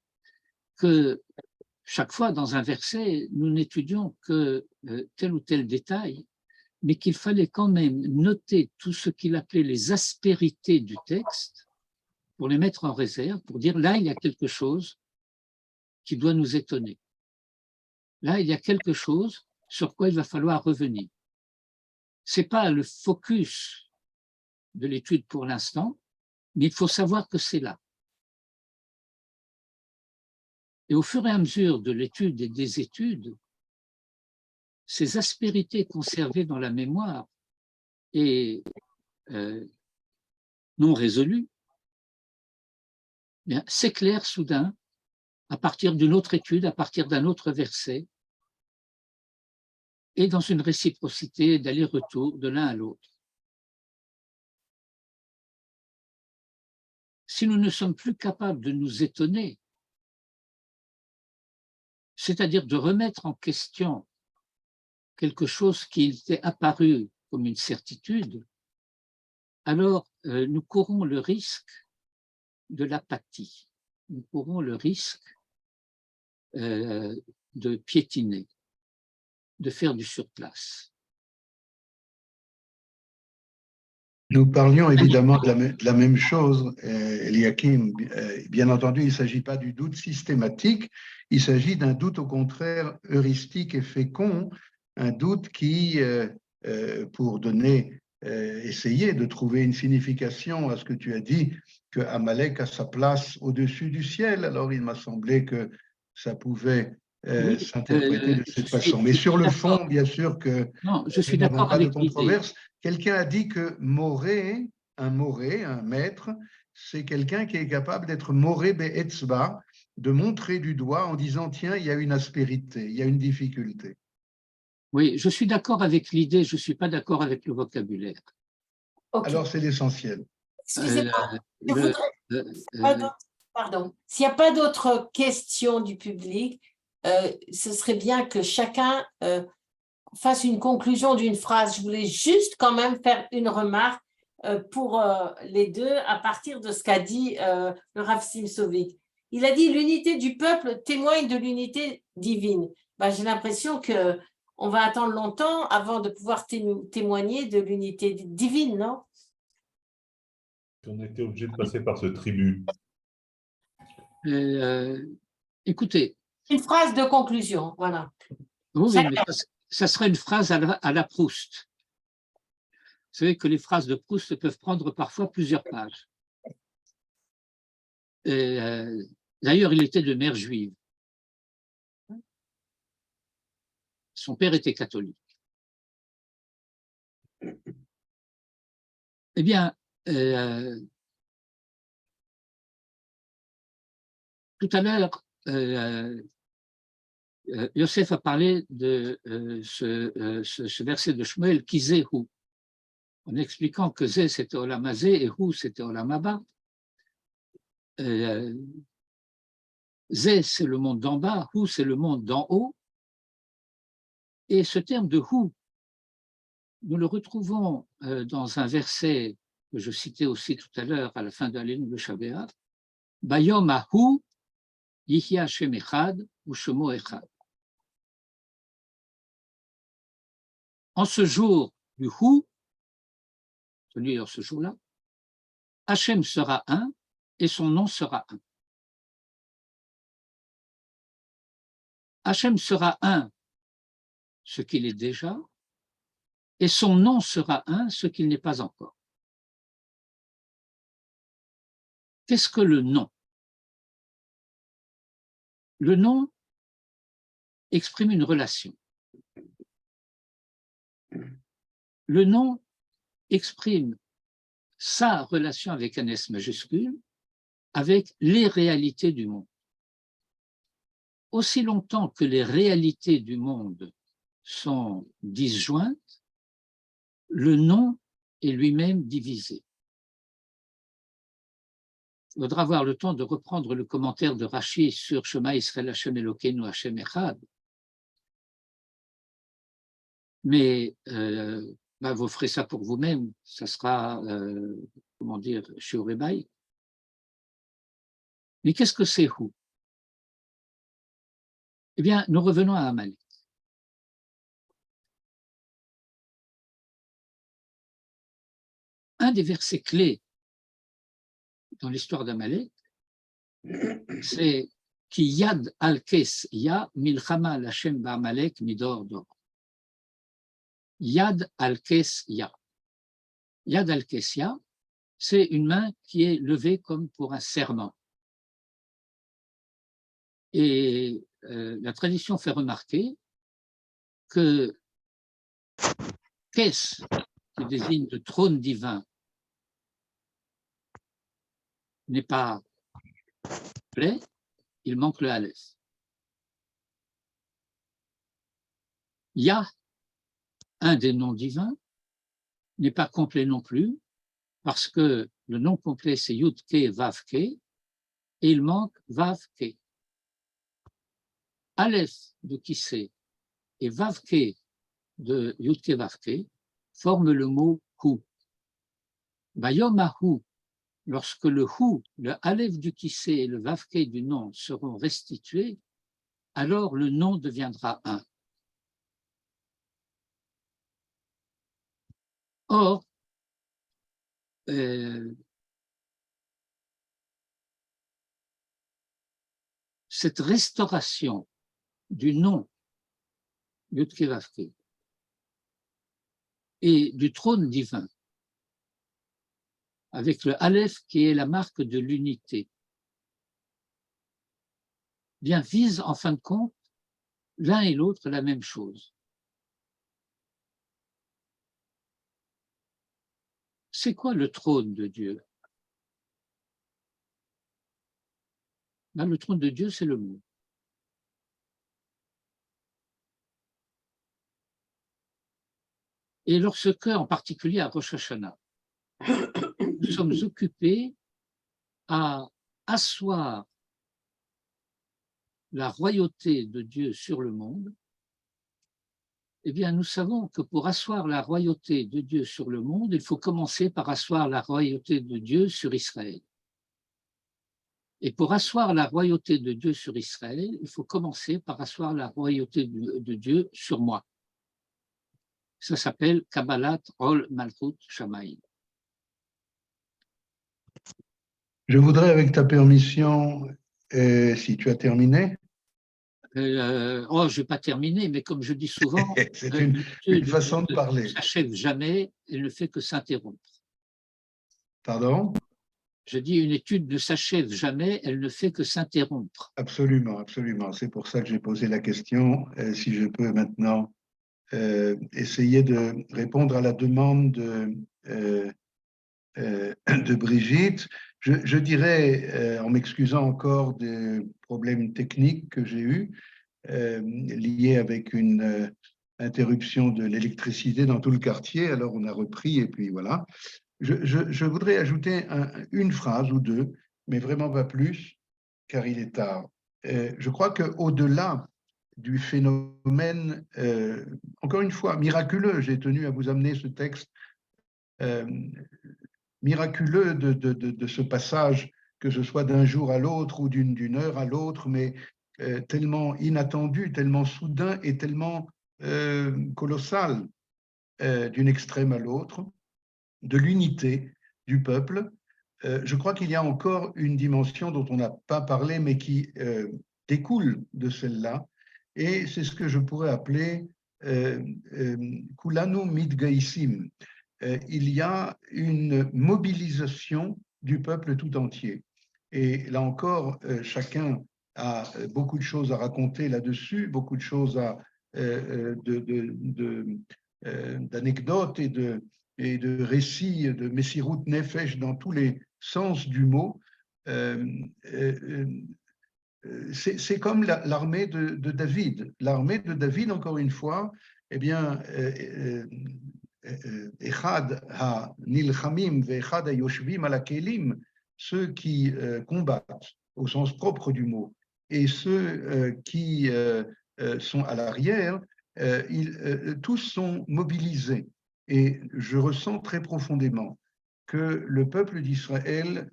S5: que chaque fois dans un verset, nous n'étudions que tel ou tel détail, mais qu'il fallait quand même noter tout ce qu'il appelait les aspérités du texte pour les mettre en réserve, pour dire là, il y a quelque chose qui doit nous étonner. Là, il y a quelque chose sur quoi il va falloir revenir. Ce n'est pas le focus de l'étude pour l'instant, mais il faut savoir que c'est là. Et au fur et à mesure de l'étude et des études, ces aspérités conservées dans la mémoire et non résolues s'éclairent soudain à partir d'une autre étude, à partir d'un autre verset, et dans une réciprocité d'aller-retour de l'un à l'autre. Si nous ne sommes plus capables de nous étonner, c'est-à-dire de remettre en question quelque chose qui était apparu comme une certitude, alors nous courons le risque de l'apathie, nous courons le risque de piétiner, de faire du surplace.
S6: Nous parlions évidemment de la même chose, Eliakim. Bien entendu, il ne s'agit pas du doute systématique, il s'agit d'un doute au contraire heuristique et fécond, un doute qui, pour essayer de trouver une signification à ce que tu as dit, que Amalek a sa place au-dessus du ciel. Alors il m'a semblé que ça pouvait s'interpréter de cette façon. Mais sur le fond, bien sûr que
S5: non, je suis
S6: nous n'avons
S5: d'accord
S6: pas de
S5: avec l'idée.
S6: controverse. Quelqu'un a dit que un maître, c'est quelqu'un qui est capable d'être moré be'etzba, de montrer du doigt en disant tiens, il y a une aspérité, il y a une difficulté.
S5: Oui, je suis d'accord avec l'idée, je ne suis pas d'accord avec le vocabulaire.
S1: Okay.
S6: Alors c'est l'essentiel.
S1: Excusez-moi, pardon. S'il n'y a pas d'autres questions du public, ce serait bien que chacun fasse une conclusion d'une phrase. Je voulais juste quand même faire une remarque pour les deux à partir de ce qu'a dit le Rav Simsovic. Il a dit l'unité du peuple témoigne de l'unité divine. Ben, j'ai l'impression qu'on va attendre longtemps avant de pouvoir témoigner de l'unité divine, non?
S7: On a été obligé de passer par ce tribut.
S5: Écoutez.
S1: Une phrase de conclusion, voilà.
S5: Oui, mais ça serait une phrase à la Proust. Vous savez que les phrases de Proust peuvent prendre parfois plusieurs pages. D'ailleurs, il était de mère juive. Son père était catholique. Eh bien, tout à l'heure, Yosef a parlé de ce verset de Shmuel, qui Zé Hu, en expliquant que Zé c'était Olam Hazé et Hu c'était Olam Haba. Zé c'est le monde d'en bas, Hu c'est le monde d'en haut. Et ce terme de Hu, nous le retrouvons dans un verset que je citais aussi tout à l'heure à la fin de l'Alenu de Shabbat, Bayom Ahu Yihya Hashem Echad ou Shemo Echad. En ce jour du Hu, celui dans ce jour-là, Hachem sera un et son nom sera un. Hachem sera un, ce qu'il est déjà, et son nom sera un, ce qu'il n'est pas encore. Qu'est-ce que le nom? Le nom exprime une relation. Le nom exprime sa relation avec un S majuscule, avec les réalités du monde. Aussi longtemps que les réalités du monde sont disjointes, le nom est lui-même divisé. Il faudra avoir le temps de reprendre le commentaire de Rashi sur Shema Yisrael Hashem Elokeinu Hashem Echad. Mais vous ferez ça pour vous-même, ça sera, comment dire, Shiur Ebaï. Mais qu'est-ce que c'est Hu? Eh bien, nous revenons à Amalek. Un des versets clés dans l'histoire d'Amalek, c'est Ki Yad al-Kes Ya Milchama al-Hashem ba'Amalek midor dor. Yad al-Kes Ya. Yad al-Kes Ya, c'est une main qui est levée comme pour un serment. Et la tradition fait remarquer que Kes, qui désigne le trône divin, n'est pas complet, il manque le Aleph. Ya, un des noms divins, n'est pas complet non plus, parce que le nom complet c'est Yud-Ke Vav-Ke, et il manque Vav-Ke. Aleph de Kissé et Vav-Ke de Yud-Ke Vav-Ke forment le mot Hu. Bayom Ahu, lorsque le Hu, le Aleph du Kissé et le Vav-Ke du nom seront restitués, alors le nom deviendra un. Or, cette restauration du nom Yud-Ke Vav-Ke et du trône divin, avec le Aleph qui est la marque de l'unité, bien vise en fin de compte l'un et l'autre la même chose. C'est quoi le trône de Dieu? Là, le trône de Dieu, c'est le monde. Et lorsque, en particulier à Rosh Hashanah, nous sommes occupés à asseoir la royauté de Dieu sur le monde, eh bien, nous savons que pour asseoir la royauté de Dieu sur le monde, il faut commencer par asseoir la royauté de Dieu sur Israël. Et pour asseoir la royauté de Dieu sur Israël, il faut commencer par asseoir la royauté de Dieu sur moi. Ça s'appelle Kabbalat Ol Malchut Shamayim.
S6: Je voudrais, avec ta permission, si tu as terminé.
S5: Je n'ai pas terminé, mais comme je dis souvent,
S6: c'est une façon de parler.
S5: Ne s'achève jamais, elle ne fait que s'interrompre.
S6: Pardon?
S5: Je dis une étude ne s'achève jamais, elle ne fait que s'interrompre.
S6: Absolument, absolument. C'est pour ça que j'ai posé la question. Si je peux maintenant essayer de répondre à la demande de de Brigitte. Je dirais, en m'excusant encore des problèmes techniques que j'ai eus, liés avec une interruption de l'électricité dans tout le quartier, alors on a repris et puis voilà. Je voudrais ajouter une phrase ou deux, mais vraiment pas plus, car il est tard. Je crois qu'au-delà du phénomène, encore une fois, miraculeux, j'ai tenu à vous amener ce texte miraculeux de ce passage, que ce soit d'un jour à l'autre ou d'une heure à l'autre, mais tellement inattendu, tellement soudain et tellement colossal d'une extrême à l'autre, de l'unité du peuple. Je crois qu'il y a encore une dimension dont on n'a pas parlé, mais qui découle de celle-là, et c'est ce que je pourrais appeler Kulanu Midgaïsim. Il y a une mobilisation du peuple tout entier. Et là encore, chacun a beaucoup de choses à raconter là-dessus, beaucoup de choses d'anecdotes et de récits de Messirut Nefesh dans tous les sens du mot. C'est comme l'armée de David. L'armée de David, encore une fois, eh bien, Echad ha-nilchamim ve'echad ha-yoshvim ala-kelim, ceux qui combattent au sens propre du mot, et ceux qui sont à l'arrière, tous sont mobilisés. Et je ressens très profondément que le peuple d'Israël,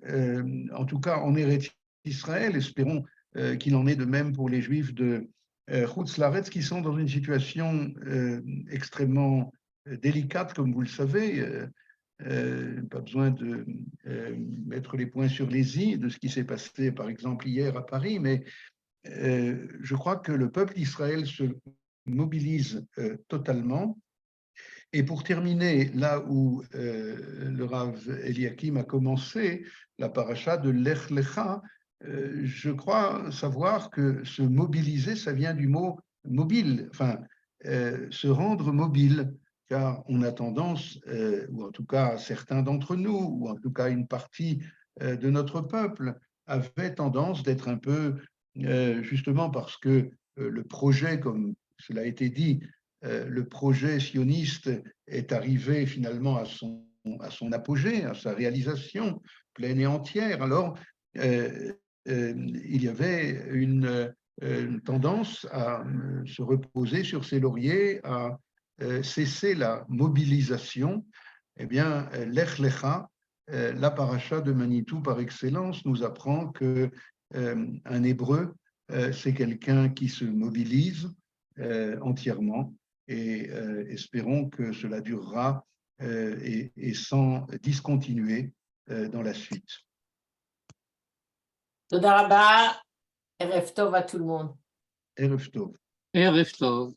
S6: en tout cas en Eretz Israël, espérons qu'il en est de même pour les Juifs de Chutz Laaretz, qui sont dans une situation extrêmement délicate, comme vous le savez. Pas besoin de mettre les points sur les i de ce qui s'est passé, par exemple, hier à Paris, mais je crois que le peuple d'Israël se mobilise totalement. Et pour terminer, là où le Rav Eliakim a commencé, la paracha de Lech Lecha, je crois savoir que se mobiliser, ça vient du mot mobile, enfin, se rendre mobile, car on a tendance, ou en tout cas certains d'entre nous, ou en tout cas une partie de notre peuple, avait tendance d'être un peu, justement parce que le projet, comme cela a été dit, le projet sioniste est arrivé finalement à son apogée, à sa réalisation pleine et entière. Alors, il y avait une tendance à se reposer sur ses lauriers, à cesser la mobilisation. Eh bien, Lech Lecha, la paracha de Manitou par excellence, nous apprend que un Hébreu, c'est quelqu'un qui se mobilise entièrement, et espérons que cela durera et sans discontinuer dans la suite.
S1: Toda Rabba, Erev Tov à tout le monde.
S6: Erev Tov.
S5: Erev Tov.